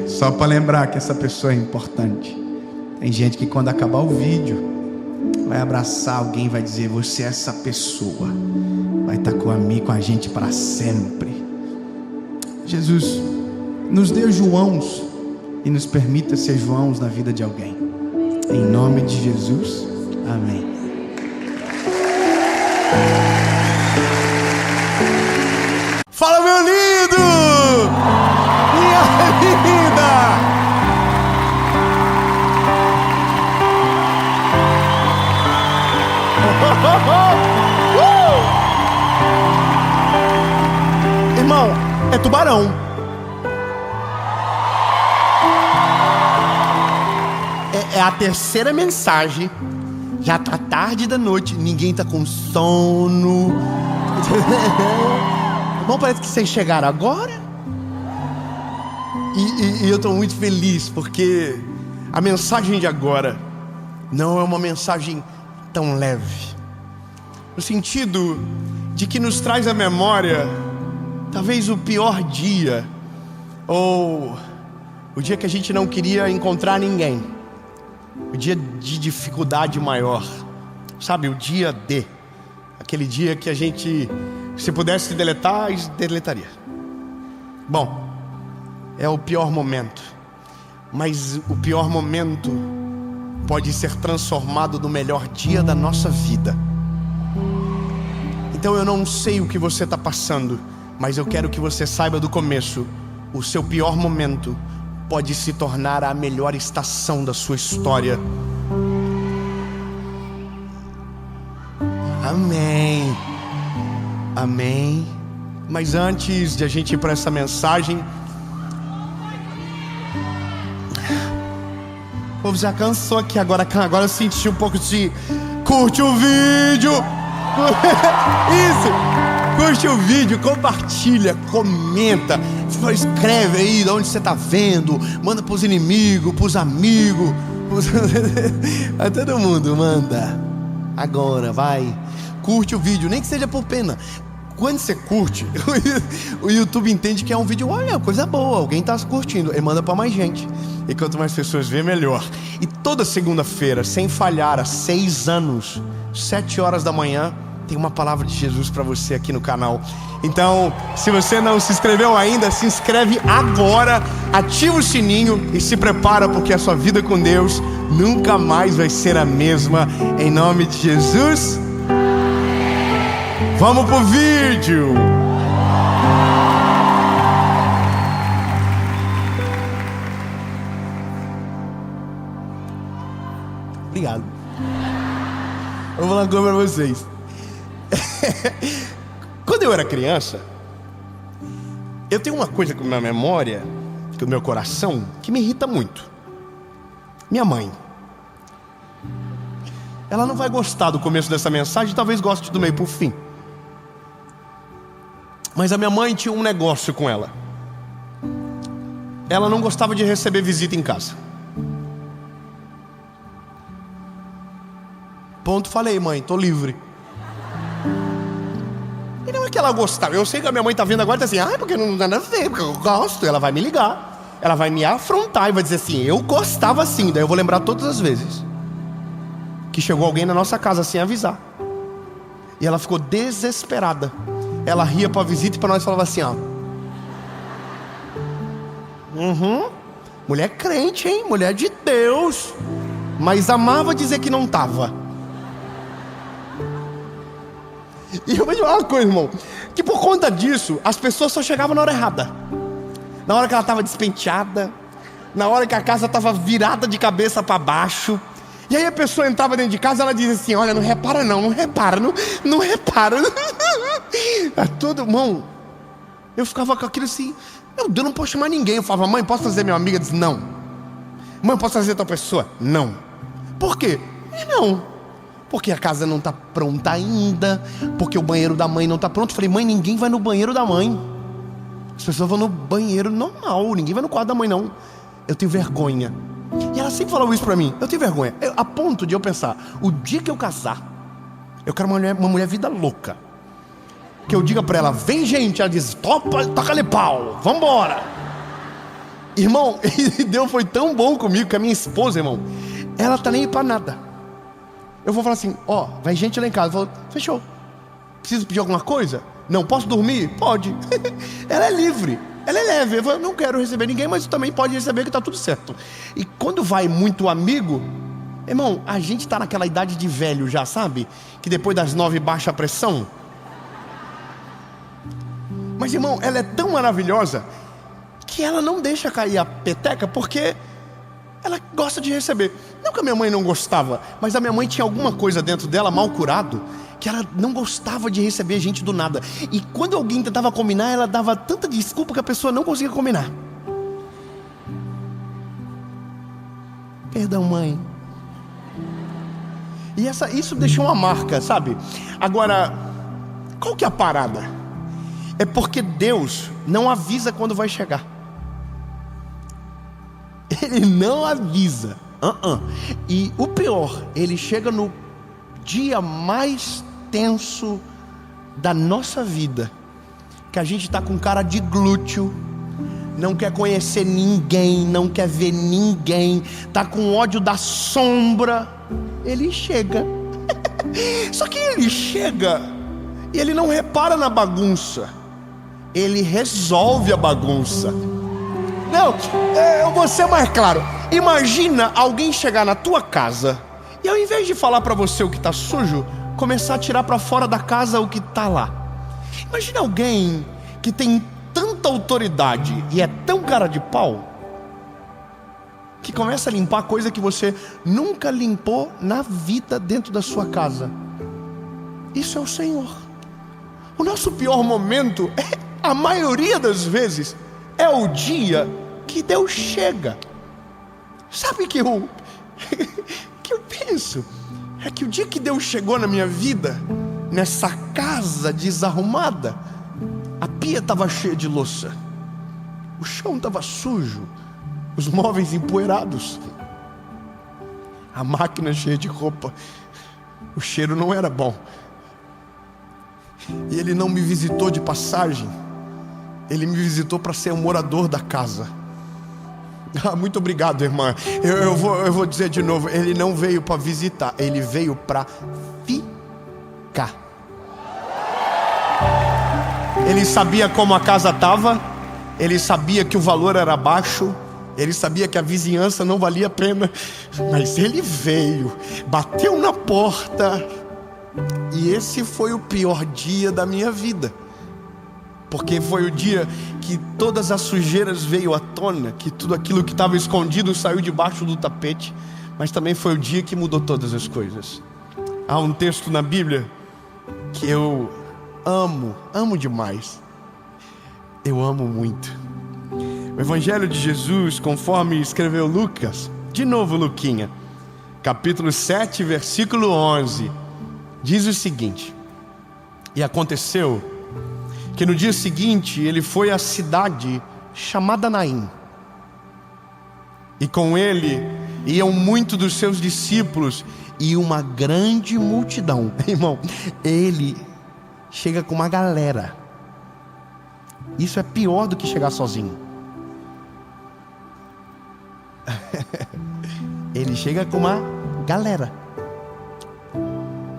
Só para lembrar que essa pessoa é importante. Tem gente que quando acabar o vídeo vai abraçar alguém e vai dizer: você é essa pessoa, vai estar com a gente para sempre. Jesus, nos dê Joãos e nos permita ser Joãos na vida de alguém. Em nome de Jesus, amém. Fala, meu lindo! Minha linda! Irmão, é tubarão. É a terceira mensagem. Já tá tarde da noite, ninguém tá com sono. Bom, parece que vocês chegaram agora. E eu tô muito feliz porque a mensagem de agora não é uma mensagem tão leve, no sentido de que nos traz à memória talvez o pior dia, ou o dia que a gente não queria encontrar ninguém, o dia de dificuldade maior, sabe, o dia D, aquele dia que a gente, se pudesse deletar, deletaria. Bom, é o pior momento, mas o pior momento pode ser transformado no melhor dia da nossa vida. Então eu não sei o que você está passando, mas eu quero que você saiba do começo: o seu pior momento pode se tornar a melhor estação da sua história. Amém. Amém. Mas antes de a gente ir para essa mensagem, o povo já cansou aqui, agora eu senti um pouco de... Curte o vídeo. Isso. Curte o vídeo, compartilha, comenta, escreve aí de onde você está vendo, manda para os inimigos, para os amigos, a todo mundo manda. Agora vai, curte o vídeo, nem que seja por pena. Quando você curte, o YouTube entende que é um vídeo, olha, coisa boa, alguém está curtindo, e manda para mais gente. E quanto mais pessoas vê, melhor. E toda segunda-feira, sem falhar, há 6 anos, 7 horas da manhã, tem uma palavra de Jesus para você aqui no canal. Então, se você não se inscreveu ainda, se inscreve agora, ativa o sininho e se prepara, porque a sua vida com Deus nunca mais vai ser a mesma. Em nome de Jesus. Vamos pro vídeo. Obrigado. Eu vou falar uma coisa pra vocês. Quando eu era criança, eu tenho uma coisa com a minha memória, com o meu coração, que me irrita muito. Minha mãe. Ela não vai gostar do começo dessa mensagem, talvez goste do meio pro fim. Mas a minha mãe tinha um negócio com ela. Ela não gostava de receber visita em casa. Ponto, falei, mãe, tô livre. E não é que ela gostava. Eu sei que a minha mãe tá vendo agora e tá assim, porque não dá nada a ver, porque eu gosto. Ela vai me ligar, ela vai me afrontar e vai dizer assim, eu gostava assim. Daí eu vou lembrar todas as vezes que chegou alguém na nossa casa sem avisar. E ela ficou desesperada. Ela ria pra visita e pra nós falava assim, mulher crente, hein? Mulher de Deus. Mas amava dizer que não tava. E eu vou te falar uma coisa, irmão, que por conta disso, as pessoas só chegavam na hora errada. Na hora que ela estava despenteada, na hora que a casa estava virada de cabeça para baixo. E aí a pessoa entrava dentro de casa, ela dizia assim, olha, não repara não repara. Todo, irmão, eu ficava com aquilo assim, meu Deus, não posso chamar ninguém. Eu falava, mãe, posso trazer minha amiga? Ela disse, não. Mãe, posso trazer outra pessoa? Não. Por quê? Não. Porque a casa não está pronta ainda, porque o banheiro da mãe não está pronto. Eu falei, mãe, ninguém vai no banheiro da mãe. As pessoas vão no banheiro normal, ninguém vai no quarto da mãe não. Eu tenho vergonha. E ela sempre falou isso pra mim, eu tenho vergonha, a ponto de eu pensar, o dia que eu casar, eu quero uma mulher vida louca, que eu diga pra ela, vem gente, ela diz, toca-lhe pau, vambora. Irmão, e Deus foi tão bom comigo, que a minha esposa, irmão, ela tá nem aí pra nada. Eu vou falar assim, vai gente lá em casa. Eu falo, fechou. Preciso pedir alguma coisa? Não, posso dormir? Pode. Ela é livre, ela é leve. Eu falo, não quero receber ninguém, mas também pode receber que tá tudo certo. E quando vai muito amigo, irmão, a gente tá naquela idade de velho já, sabe? Que depois das 9 baixa a pressão. Mas irmão, ela é tão maravilhosa que ela não deixa cair a peteca, porque ela gosta de receber. Não que a minha mãe não gostava, mas a minha mãe tinha alguma coisa dentro dela, mal curado, que ela não gostava de receber gente do nada. E quando alguém tentava combinar, ela dava tanta desculpa que a pessoa não conseguia combinar. Perdão, mãe. E isso deixou uma marca, sabe? Agora, qual que é a parada? É porque Deus não avisa quando vai chegar. Ele não avisa. E o pior, ele chega no dia mais tenso da nossa vida, que a gente está com cara de glúteo, não quer conhecer ninguém, não quer ver ninguém, tá com ódio da sombra. Ele chega. Só que ele chega e ele não repara na bagunça, ele resolve a bagunça. Não, eu vou ser mais claro. Imagina alguém chegar na tua casa e ao invés de falar para você o que está sujo, começar a tirar para fora da casa o que está lá. Imagina alguém que tem tanta autoridade e é tão cara de pau, que começa a limpar coisa que você nunca limpou na vida dentro da sua casa. Isso é o Senhor. O nosso pior momento, a maioria das vezes, é o dia que Deus chega. Sabe que eu penso? É que o dia que Deus chegou na minha vida, nessa casa desarrumada, a pia estava cheia de louça, o chão estava sujo, os móveis empoeirados, a máquina cheia de roupa, o cheiro não era bom. E Ele não me visitou de passagem, Ele me visitou para ser um morador da casa. Muito obrigado, irmã. Eu vou dizer de novo, Ele não veio para visitar, Ele veio para ficar. Ele sabia como a casa estava, ele sabia que o valor era baixo, ele sabia que a vizinhança não valia a pena, mas ele veio, bateu na porta, e esse foi o pior dia da minha vida, porque foi o dia que todas as sujeiras veio à tona, que tudo aquilo que estava escondido saiu debaixo do tapete, mas também foi o dia que mudou todas as coisas. Há um texto na Bíblia que eu amo demais, eu amo muito. O Evangelho de Jesus, conforme escreveu Lucas, de novo Luquinha, capítulo 7, versículo 11, diz o seguinte: e aconteceu que no dia seguinte ele foi à cidade chamada Naim, e com ele iam muitos dos seus discípulos e uma grande multidão. Irmão, ele chega com uma galera. Isso é pior do que chegar sozinho. Ele chega com uma galera.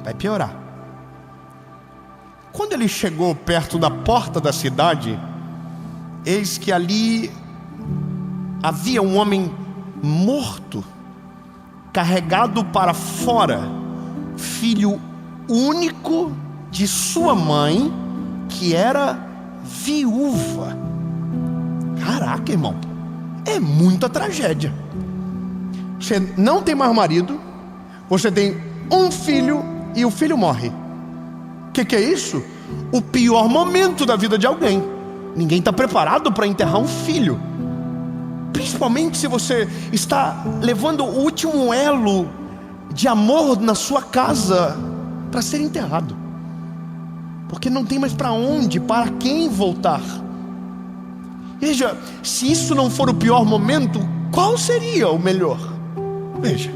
Vai piorar. Quando ele chegou perto da porta da cidade, eis que ali havia um homem morto, carregado para fora, filho único de sua mãe, que era viúva. Caraca, irmão, é muita tragédia. Você não tem mais marido, você tem um filho e o filho morre. O que é isso? O pior momento da vida de alguém. Ninguém está preparado para enterrar um filho, principalmente se você está levando o último elo de amor na sua casa para ser enterrado, porque não tem mais para onde, para quem voltar. Veja, se isso não for o pior momento, qual seria o melhor? Veja.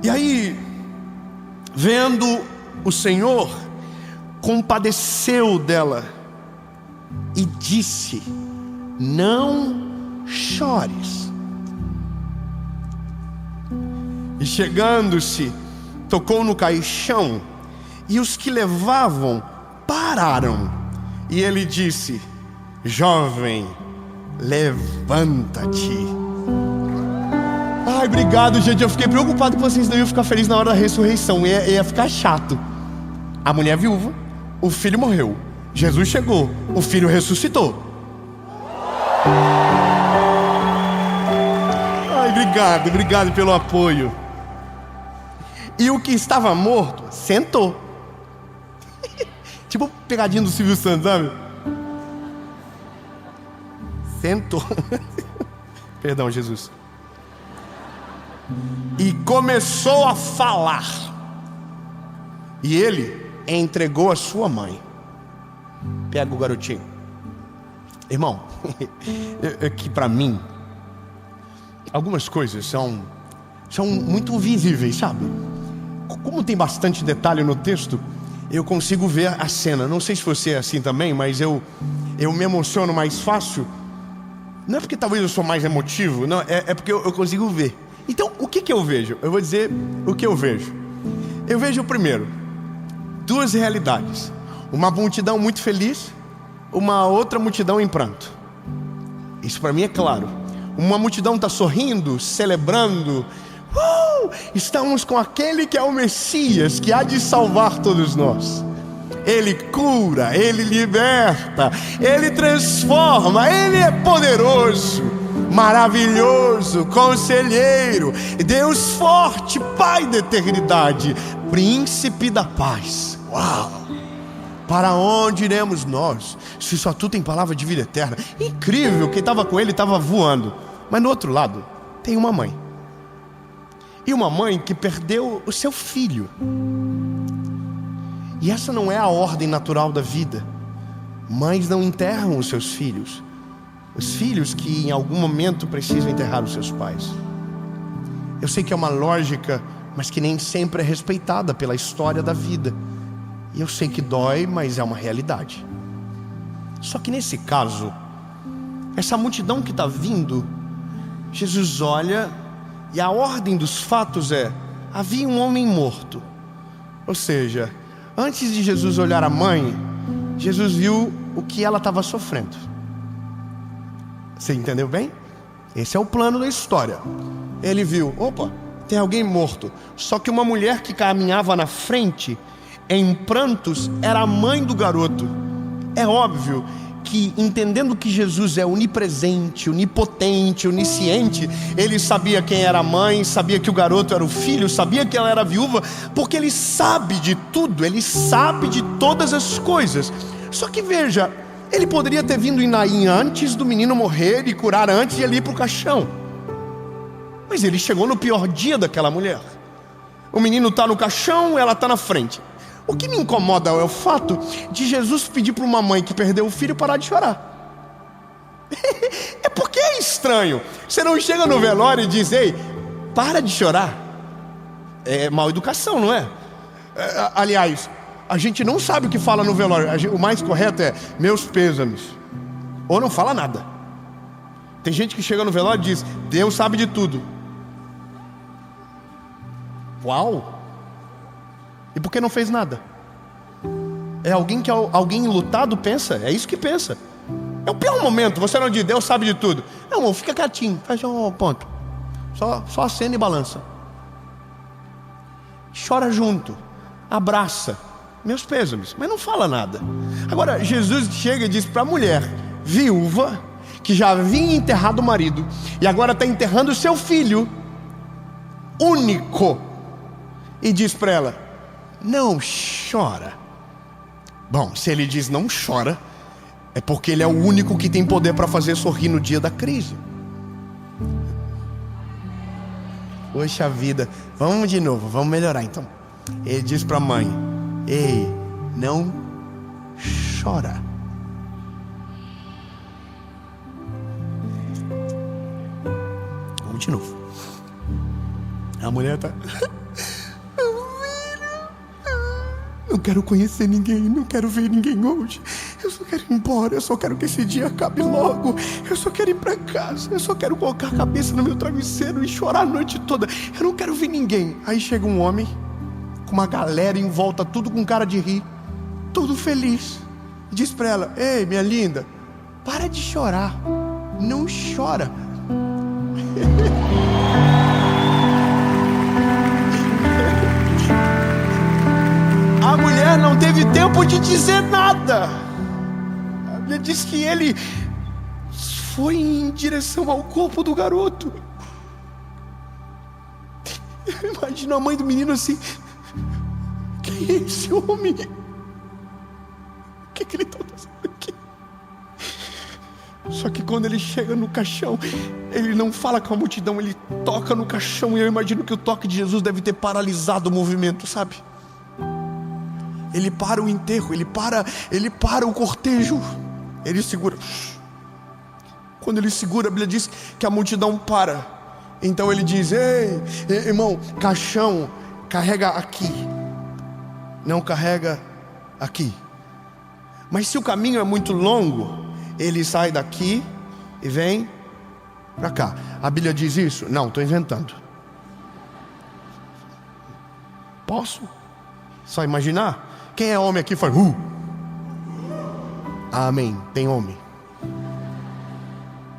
E aí, vendo o Senhor, compadeceu dela e disse: não chores. E chegando-se, tocou no caixão, e os que levavam pararam. E ele disse: jovem, levanta-te. Ai, obrigado, gente. Eu fiquei preocupado que vocês não iam ficar felizes na hora da ressurreição. Ia ficar chato. A mulher viúva, o filho morreu, Jesus chegou, o filho ressuscitou. Ai, obrigado pelo apoio. E o que estava morto sentou. Tipo pegadinha do Silvio Santos, sabe? Sentou. Perdão, Jesus. E começou a falar. E ele entregou a sua mãe. Pega o garotinho. Irmão, é que para mim algumas coisas são muito visíveis, sabe? Como tem bastante detalhe no texto, eu consigo ver a cena. Não sei se você é assim também, mas eu me emociono mais fácil. Não é porque talvez eu sou mais emotivo, não, é porque eu consigo ver. Então, o que eu vejo? Eu vou dizer o que eu vejo. Eu vejo, primeiro, duas realidades. Uma multidão muito feliz, uma outra multidão em pranto. Isso para mim é claro. Uma multidão está sorrindo, celebrando. Estamos com aquele que é o Messias, que há de salvar todos nós. Ele cura, Ele liberta, Ele transforma, Ele é poderoso, maravilhoso, conselheiro, Deus forte, Pai da eternidade, príncipe da paz. Uau! Para onde iremos nós, se só tu tem palavra de vida eterna? Incrível, quem estava com ele estava voando. Mas no outro lado tem uma mãe. E uma mãe que perdeu o seu filho. E essa não é a ordem natural da vida. Mães não enterram os seus filhos. Os filhos que em algum momento precisam enterrar os seus pais. Eu sei que é uma lógica, mas que nem sempre é respeitada pela história da vida. E eu sei que dói, mas é uma realidade. Só que nesse caso, essa multidão que está vindo, Jesus olha e a ordem dos fatos é: havia um homem morto. Ou seja, antes de Jesus olhar a mãe, Jesus viu o que ela estava sofrendo. Você entendeu bem? Esse é o plano da história. Ele viu, opa, tem alguém morto. Só que uma mulher que caminhava na frente, em prantos, era a mãe do garoto. É óbvio que, entendendo que Jesus é onipresente, onipotente, onisciente, ele sabia quem era a mãe, sabia que o garoto era o filho, sabia que ela era viúva, porque ele sabe de tudo, ele sabe de todas as coisas. Só que veja, ele poderia ter vindo em Naim antes do menino morrer e curar antes de ir ali para o caixão. Mas ele chegou no pior dia daquela mulher. O menino está no caixão, ela está na frente. O que me incomoda é o fato de Jesus pedir para uma mãe que perdeu o filho parar de chorar. É porque é estranho. Você não chega no velório e diz, ei, para de chorar. É mal educação, não é? Aliás, a gente não sabe o que fala no velório. O mais correto é, meus pêsames. Ou não fala nada. Tem gente que chega no velório e diz, Deus sabe de tudo. Uau! E por que não fez nada? É alguém que alguém enlutado pensa? É isso que pensa. É o pior momento. Você não diz, Deus sabe de tudo. Não, fica quietinho, faz um ponto. Só acena e balança. Chora junto, abraça, meus pêsames, mas não fala nada. Agora Jesus chega e diz para a mulher viúva, que já havia enterrado o marido e agora está enterrando o seu filho único, e diz para ela, não chora. Bom, se ele diz não chora, é porque ele é o único que tem poder para fazer sorrir no dia da crise. Poxa vida, vamos de novo, vamos melhorar então. Ele diz para a mãe, ei, não chora. Vamos de novo. A mulher está... Não quero conhecer ninguém, não quero ver ninguém hoje. Eu só quero ir embora, eu só quero que esse dia acabe logo. Eu só quero ir para casa, eu só quero colocar a cabeça no meu travesseiro e chorar a noite toda. Eu não quero ver ninguém. Aí chega um homem, com uma galera em volta, tudo com cara de rir, tudo feliz. Diz para ela, ei, minha linda, para de chorar, não chora. A mulher não teve tempo de dizer nada. A Bíblia diz que ele foi em direção ao corpo do garoto. Imagina a mãe do menino assim, quem é esse homem? O que ele está fazendo aqui? Só que quando ele chega no caixão, ele não fala com a multidão, ele toca no caixão. E eu imagino que o toque de Jesus deve ter paralisado o movimento, sabe? Ele para o enterro, ele para o cortejo. Ele segura. Quando ele segura, a Bíblia diz que a multidão para. Então ele diz, ei, irmão, caixão, carrega aqui, não carrega aqui. Mas se o caminho é muito longo, ele sai daqui e vem para cá. A Bíblia diz isso? Não, estou inventando. Posso? Só imaginar? Quem é homem aqui faz Amém, tem homem.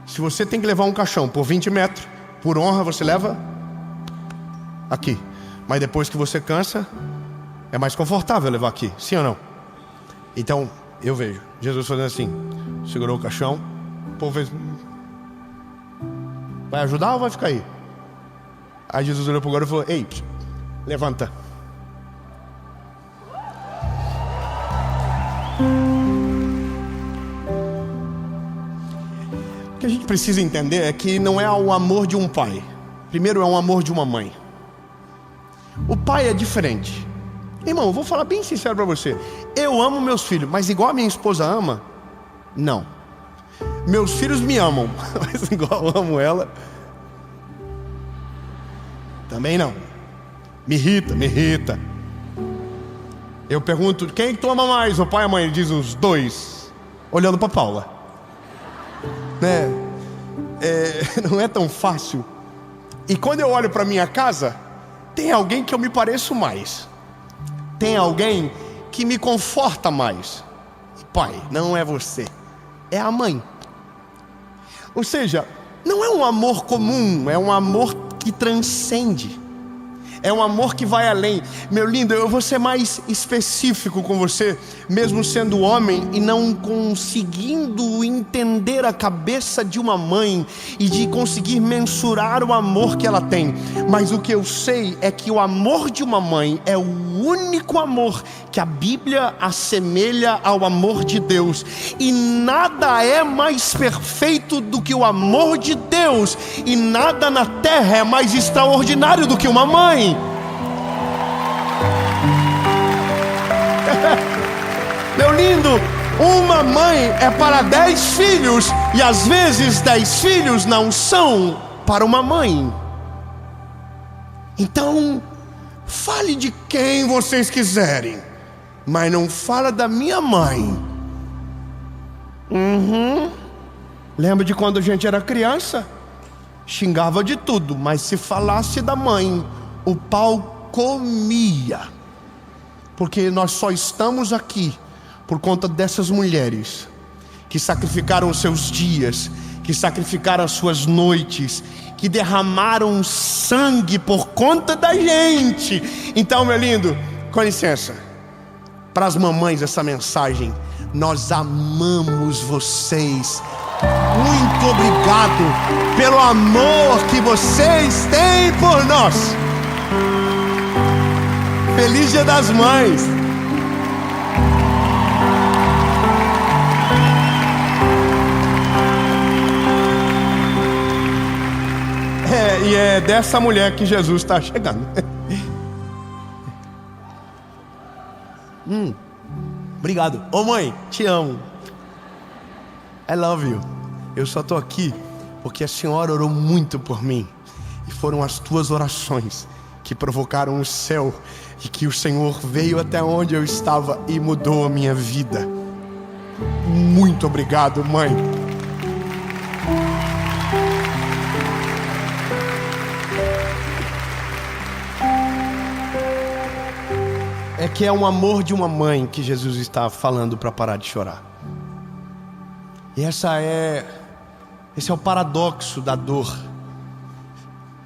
Se você tem que levar um caixão por 20 metros, por honra você leva aqui. Mas depois que você cansa, é mais confortável levar aqui, sim ou não? Então, eu vejo Jesus fazendo assim, segurou o caixão, o povo fez, vai ajudar ou vai ficar aí? Aí Jesus olhou para o garoto e falou, ei, levanta. O que a gente precisa entender é que não é o amor de um pai. Primeiro é o amor de uma mãe. O pai é diferente. Irmão, eu vou falar bem sincero para você. Eu amo meus filhos, mas igual a minha esposa ama? Não. Meus filhos me amam, mas igual eu amo ela? Também não. Me irrita. Eu pergunto, quem toma mais, o pai ou a mãe? Ele diz os dois, olhando para Paula. Né? Não é tão fácil. E quando eu olho para minha casa, tem alguém que eu me pareço mais. Tem alguém que me conforta mais. pai, não é você, é a mãe. Ou seja, não é um amor comum, é um amor que transcende. É um amor que vai além. Meu lindo, eu vou ser mais específico com você, mesmo sendo homem e não conseguindo entender a cabeça de uma mãe e de conseguir mensurar o amor que ela tem. Mas o que eu sei é que o amor de uma mãe é o único amor que a Bíblia assemelha ao amor de Deus. E nada é mais perfeito do que o amor de Deus. E nada na terra é mais extraordinário do que uma mãe. Meu lindo, uma mãe é para 10 filhos, e às vezes 10 filhos não são para uma mãe. Então, fale de quem vocês quiserem, mas não fala da minha mãe. Lembra de quando a gente era criança? Xingava de tudo, mas se falasse da mãe, o pau comia. Porque nós só estamos aqui por conta dessas mulheres que sacrificaram os seus dias, que sacrificaram as suas noites, que derramaram sangue por conta da gente. Então, meu lindo, com licença, para as mamães essa mensagem: nós amamos vocês. Muito obrigado pelo amor que vocês têm por nós. Feliz Dia das Mães. E é dessa mulher que Jesus está chegando. Obrigado. Ô mãe, te amo. I love you. Eu só estou aqui porque a senhora orou muito por mim. E foram as tuas orações que provocaram o céu, e que o Senhor veio até onde eu estava e mudou a minha vida. Muito obrigado, mãe. É que é um amor de uma mãe que Jesus está falando para parar de chorar. E esse é o paradoxo da dor.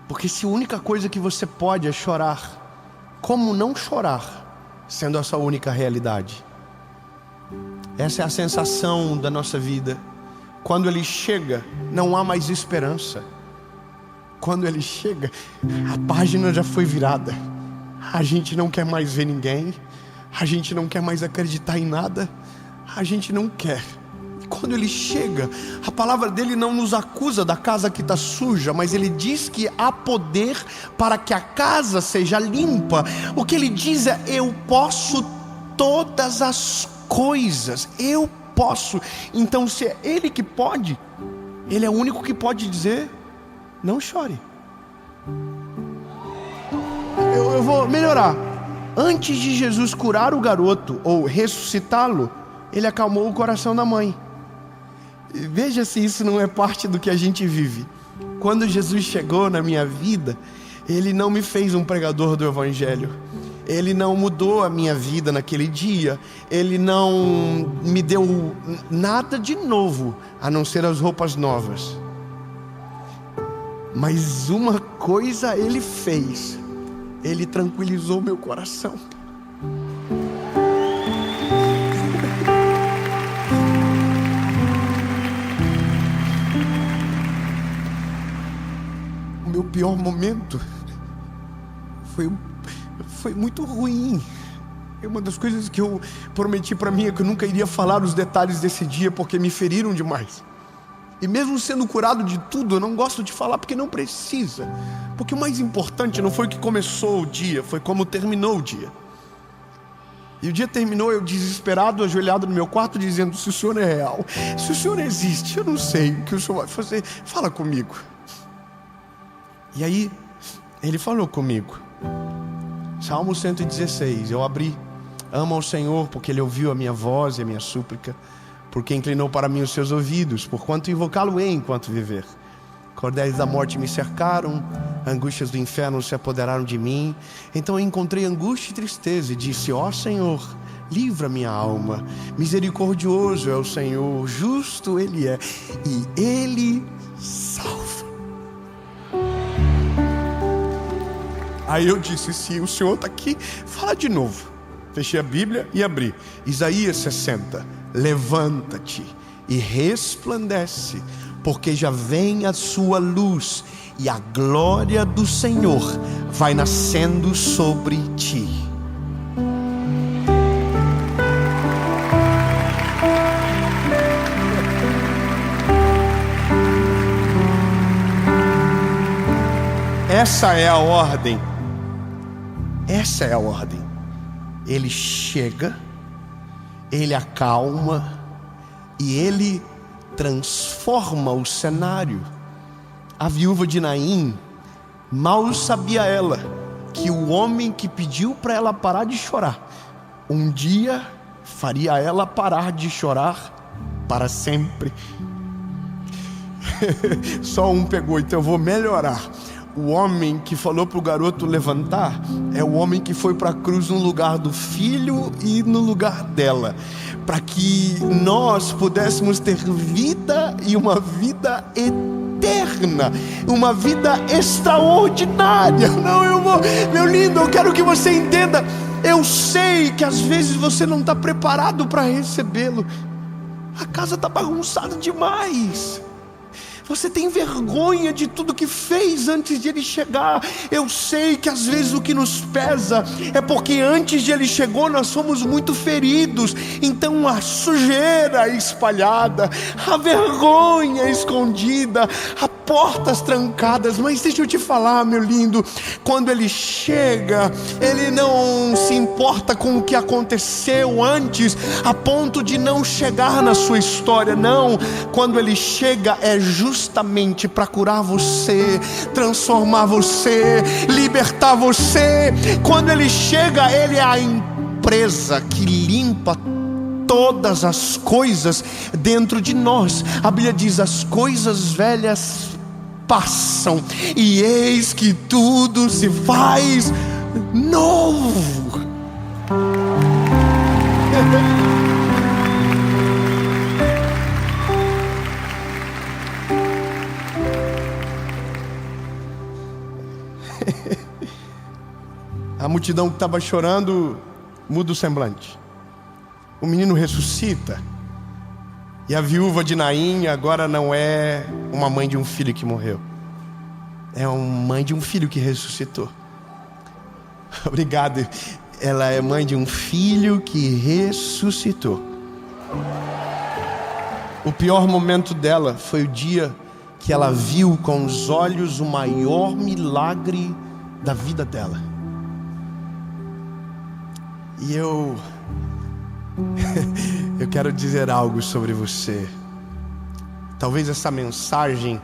Porque se a única coisa que você pode é chorar, como não chorar, sendo essa única realidade? Essa é a sensação da nossa vida. Quando ele chega, não há mais esperança. Quando ele chega, a página já foi virada. A gente não quer mais ver ninguém. A gente não quer mais acreditar em nada. A gente não quer. E quando ele chega, a palavra dele não nos acusa da casa que está suja, mas ele diz que há poder para que a casa seja limpa. O que ele diz é: eu posso todas as coisas. Eu posso. Então, se é ele que pode, ele é o único que pode dizer: não chore. Eu vou melhorar. Antes de Jesus curar o garoto ou ressuscitá-lo, ele acalmou o coração da mãe. Veja se isso não é parte do que a gente vive. Quando Jesus chegou na minha vida, ele não me fez um pregador do evangelho. Ele não mudou a minha vida naquele dia. Ele não me deu nada de novo, a não ser as roupas novas. Mas uma coisa ele fez: ele tranquilizou meu coração. O meu pior momento foi muito ruim. Uma das coisas que eu prometi para mim é que eu nunca iria falar os detalhes desse dia, porque me feriram demais. E mesmo sendo curado de tudo, eu não gosto de falar porque não precisa. Porque o mais importante não foi o que começou o dia, foi como terminou o dia. E o dia terminou, eu desesperado, ajoelhado no meu quarto, dizendo: se o Senhor é real, se o Senhor existe, eu não sei o que o Senhor vai fazer, fala comigo. E aí, ele falou comigo. Salmo 116, eu abri: ama ao Senhor porque Ele ouviu a minha voz e a minha súplica, porque inclinou para mim os seus ouvidos, porquanto invocá-lo-ei enquanto viver. Cordéis da morte me cercaram, angústias do inferno se apoderaram de mim. Então eu encontrei angústia e tristeza e disse: ó Senhor, livra minha alma. Misericordioso é o Senhor, justo Ele é, e Ele salva. Aí eu disse: se o Senhor está aqui, fala de novo. Fechei a Bíblia e abri. Isaías 60. Levanta-te e resplandece, porque já vem a sua luz, e a glória do Senhor vai nascendo sobre ti. Essa é a ordem. Essa é a ordem. Ele chega, Ele acalma e Ele transforma o cenário. A viúva de Naim, mal sabia ela que o homem que pediu para ela parar de chorar, um dia faria ela parar de chorar para sempre. Só um pegou, então eu vou melhorar. O homem que falou para o garoto levantar é o homem que foi para a cruz no lugar do filho e no lugar dela, para que nós pudéssemos ter vida, e uma vida eterna, uma vida extraordinária. Meu lindo, eu quero que você entenda. Eu sei que às vezes você não está preparado para recebê-lo. A casa está bagunçada demais. Você tem vergonha de tudo que fez antes de Ele chegar. Eu sei que às vezes o que nos pesa é porque antes de Ele chegou nós fomos muito feridos. Então a sujeira espalhada, a vergonha escondida, as portas trancadas. Mas deixa eu te falar, meu lindo, quando Ele chega, Ele não se importa com o que aconteceu antes, a ponto de não chegar na sua história. Não, quando Ele chega é justamente para curar você, transformar você, libertar você. Quando Ele chega, Ele é a empresa que limpa todas as coisas dentro de nós. A Bíblia diz: as coisas velhas passam e eis que tudo se faz novo. A multidão que estava chorando muda o semblante. O menino ressuscita. E a viúva de Naim agora não é uma mãe de um filho que morreu, é uma mãe de um filho que ressuscitou. Obrigado. Ela é mãe de um filho que ressuscitou. O pior momento dela foi o dia que ela viu com os olhos o maior milagre da vida dela. E eu quero dizer algo sobre você. Talvez essa mensagem,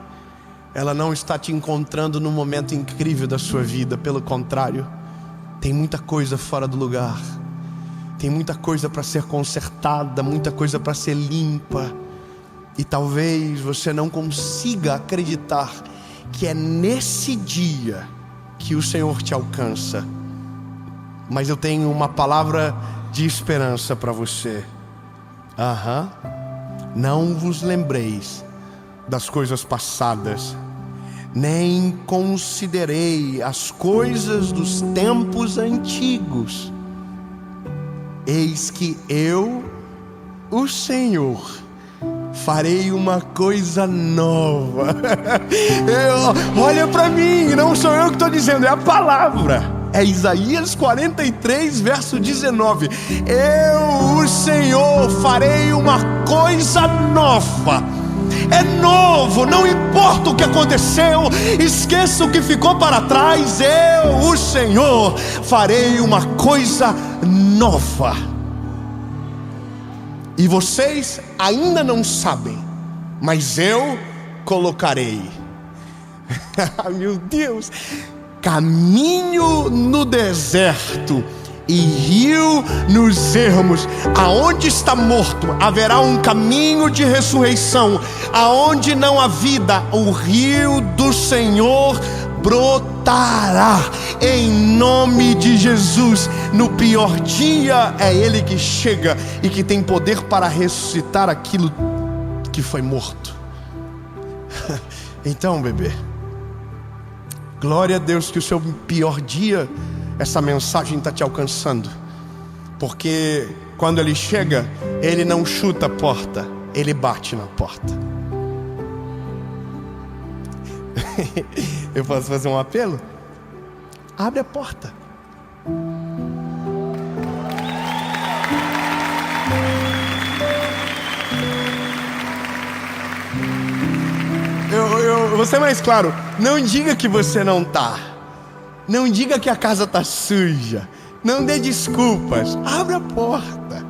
ela não está te encontrando num momento incrível da sua vida. Pelo contrário, tem muita coisa fora do lugar. Tem muita coisa para ser consertada, muita coisa para ser limpa. E talvez você não consiga acreditar que é nesse dia que o Senhor te alcança. Mas eu tenho uma palavra de esperança para você. Não vos lembreis das coisas passadas, nem considerei as coisas dos tempos antigos. Eis que eu, o Senhor, farei uma coisa nova. Olha para mim, não sou eu que estou dizendo, é a palavra. É Isaías 43, verso 19. Eu, o Senhor, farei uma coisa nova. É novo, não importa o que aconteceu, esqueça o que ficou para trás. Eu, o Senhor, farei uma coisa nova. E vocês ainda não sabem, mas eu colocarei. Meu Deus! Caminho no deserto e rio nos ermos. Aonde está morto, haverá um caminho de ressurreição. Aonde não há vida, o rio do Senhor brotará. Em nome de Jesus. No pior dia é Ele que chega e que tem poder para ressuscitar aquilo que foi morto. Então, bebê, glória a Deus que o seu pior dia, essa mensagem está te alcançando. Porque quando Ele chega, Ele não chuta a porta, Ele bate na porta. Eu posso fazer um apelo? Abre a porta. Eu vou ser mais claro. Não diga que você não tá. Não diga que a casa tá suja. Não dê desculpas. Abre a porta.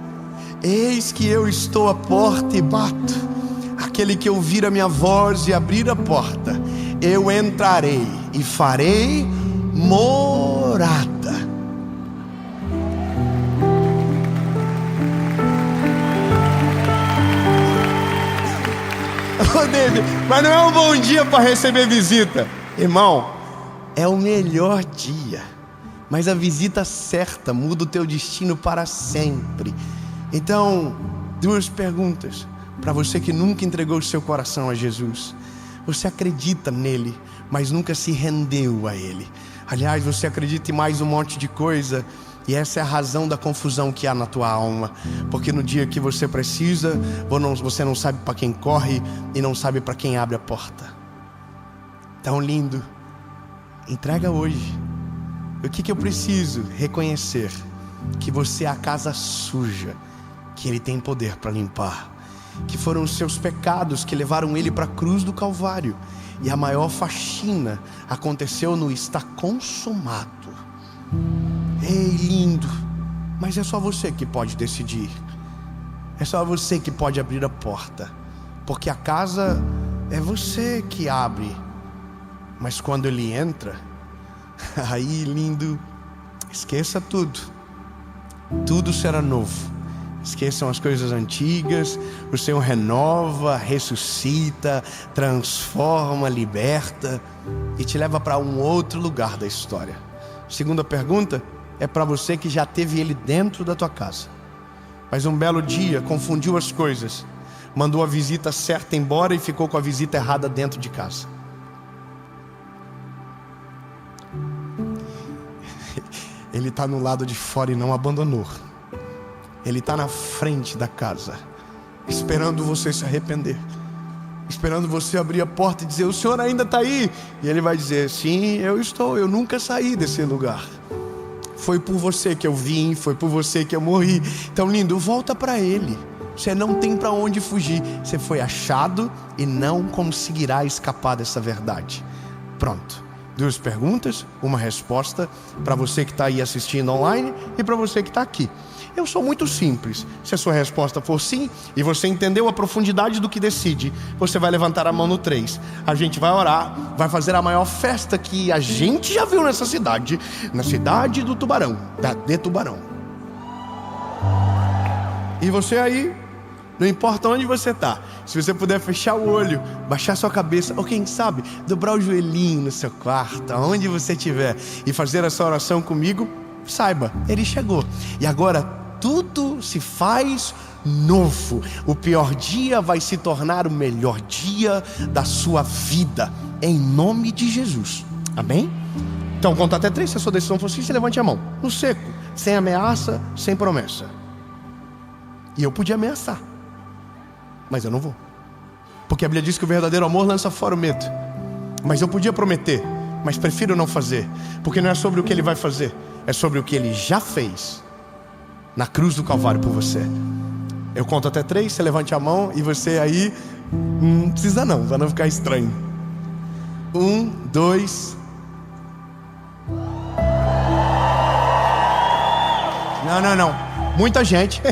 Eis que eu estou à porta e bato. Aquele que ouvir a minha voz e abrir a porta, eu entrarei e farei morada. Oh, David, mas não é um bom dia para receber visita. Irmão, é o melhor dia. Mas a visita certa muda o teu destino para sempre. Então, duas perguntas para você que nunca entregou o seu coração a Jesus. Você acredita nele, mas nunca se rendeu a ele. Aliás, você acredita em mais um monte de coisa, e essa é a razão da confusão que há na tua alma. Porque no dia que você precisa, você não sabe para quem corre e não sabe para quem abre a porta. Tão lindo. Entrega hoje. O que eu preciso? Reconhecer que você é a casa suja, que Ele tem poder para limpar, que foram os seus pecados que levaram Ele para a cruz do Calvário, e a maior faxina aconteceu no está consumado. Ei, lindo, mas é só você que pode decidir. É só você que pode abrir a porta, porque a casa é você que abre. Mas quando Ele entra, aí, lindo, esqueça tudo. Tudo será novo. Esqueçam as coisas antigas. O Senhor renova, ressuscita, transforma, liberta e te leva para um outro lugar da história. Segunda pergunta é para você que já teve Ele dentro da tua casa, mas um belo dia confundiu as coisas, mandou a visita certa embora e ficou com a visita errada dentro de casa. Ele está no lado de fora e não abandonou. Ele está na frente da casa, esperando você se arrepender, esperando você abrir a porta e dizer: o Senhor ainda está aí? E Ele vai dizer: sim, eu estou, eu nunca saí desse lugar. Foi por você que eu vim, foi por você que eu morri. Então, lindo, volta para Ele. Você não tem para onde fugir. Você foi achado e não conseguirá escapar dessa verdade. Pronto. Duas perguntas, uma resposta para você que está aí assistindo online e para você que está aqui. Eu sou muito simples. Se a sua resposta for sim e você entendeu a profundidade do que decide, você vai levantar a mão no 3. A gente vai orar, vai fazer a maior festa que a gente já viu nessa cidade, na cidade do Tubarão, de Tubarão. E você aí, não importa onde você está, se você puder fechar o olho, baixar sua cabeça, ou quem sabe, dobrar o joelhinho no seu quarto, aonde você estiver, e fazer essa oração comigo, saiba, Ele chegou. E agora tudo se faz novo. O pior dia vai se tornar o melhor dia da sua vida, em nome de Jesus. Amém? Então conta até 3. Se a sua decisão for assim, você levante a mão, no seco, sem ameaça, sem promessa. E eu podia ameaçar, mas eu não vou, porque a Bíblia diz que o verdadeiro amor lança fora o medo. Mas eu podia prometer, mas prefiro não fazer, porque não é sobre o que Ele vai fazer, é sobre o que Ele já fez na cruz do Calvário por você. Eu conto até 3, você levante a mão, e você aí, não precisa não, para não ficar estranho. 1, 2. Não, muita gente.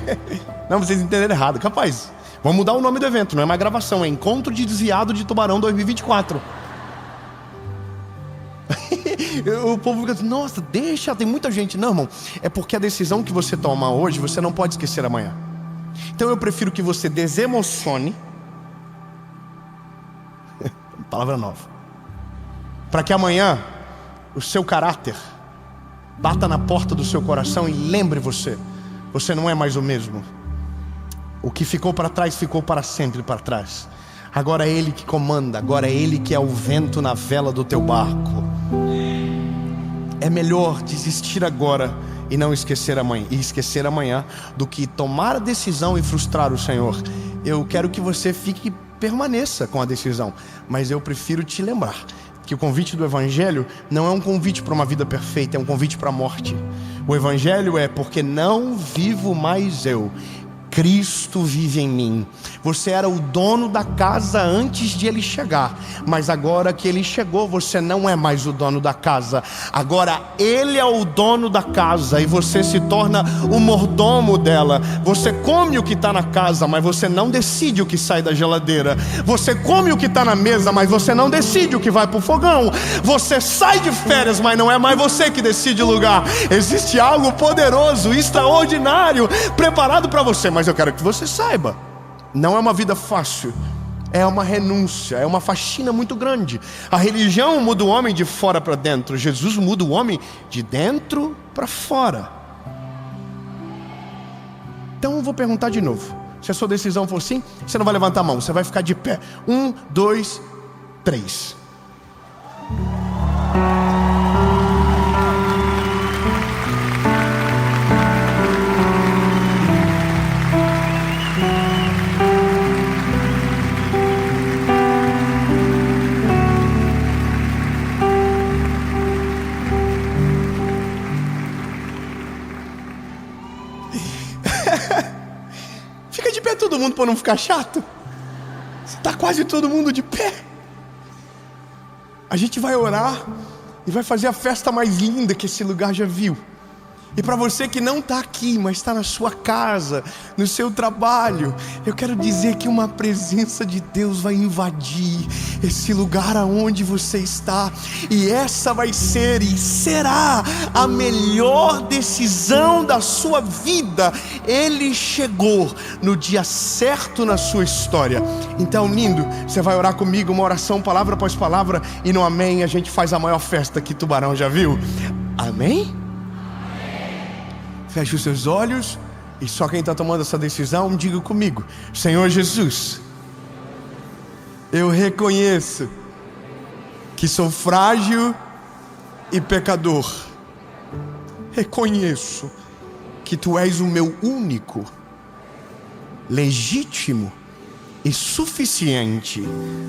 Não, vocês entenderam errado, capaz. Vamos mudar o nome do evento, não é mais gravação, é Encontro de Desviado de Tubarão 2024. O povo fica assim: nossa, deixa, tem muita gente. Não, irmão, é porque a decisão que você toma hoje, você não pode esquecer amanhã. Então eu prefiro que você desemocione. Palavra nova. Para que amanhã o seu caráter bata na porta do seu coração e lembre você não é mais o mesmo. O que ficou para trás, ficou para sempre para trás. Agora é Ele que comanda, agora é Ele que é o vento na vela do teu barco. É melhor desistir agora e não esquecer amanhã, do que tomar a decisão e frustrar o Senhor. Eu quero que você permaneça com a decisão, mas eu prefiro te lembrar que o convite do Evangelho não é um convite para uma vida perfeita, é um convite para a morte. O Evangelho é: porque não vivo mais eu, Cristo vive em mim. Você era o dono da casa antes de Ele chegar, mas agora que Ele chegou, você não é mais o dono da casa. Agora Ele é o dono da casa e você se torna o mordomo dela. Você come o que está na casa, mas você não decide o que sai da geladeira. Você come o que está na mesa, mas você não decide o que vai para o fogão. Você sai de férias, mas não é mais você que decide o lugar. Existe algo poderoso, extraordinário preparado para você, mas eu quero que você saiba, não é uma vida fácil, é uma renúncia, é uma faxina muito grande. A religião muda o homem de fora para dentro, Jesus muda o homem de dentro para fora. Então eu vou perguntar de novo. Se a sua decisão for sim, você não vai levantar a mão, você vai ficar de pé. 1, 2, 3. Fica de pé todo mundo para não ficar chato. Está quase todo mundo de pé. A gente vai orar e vai fazer a festa mais linda que esse lugar já viu. E para você que não está aqui, mas está na sua casa, no seu trabalho, eu quero dizer que uma presença de Deus vai invadir esse lugar aonde você está. E essa vai ser e será a melhor decisão da sua vida. Ele chegou no dia certo na sua história. Então, lindo, você vai orar comigo, uma oração palavra após palavra, e no amém a gente faz a maior festa que Tubarão já viu. Amém? Feche os seus olhos e só quem está tomando essa decisão, diga comigo: Senhor Jesus, eu reconheço que sou frágil e pecador. Reconheço que Tu és o meu único, legítimo e suficiente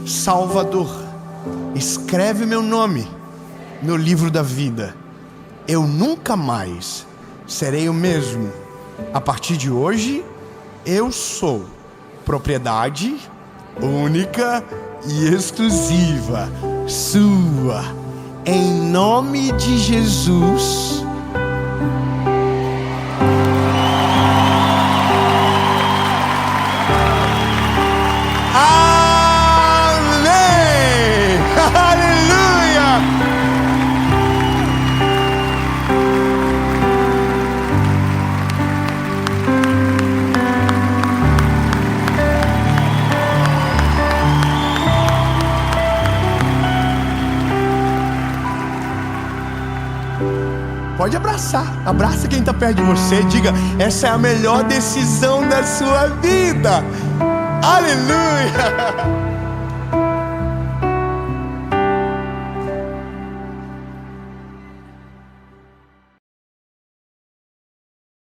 Salvador. Escreve meu nome no livro da vida. Eu nunca mais serei o mesmo. A partir de hoje, eu sou propriedade única e exclusiva sua. Em nome de Jesus. Amém! Aleluia! Pode abraçar, abraça quem está perto de você, diga: essa é a melhor decisão da sua vida. Aleluia!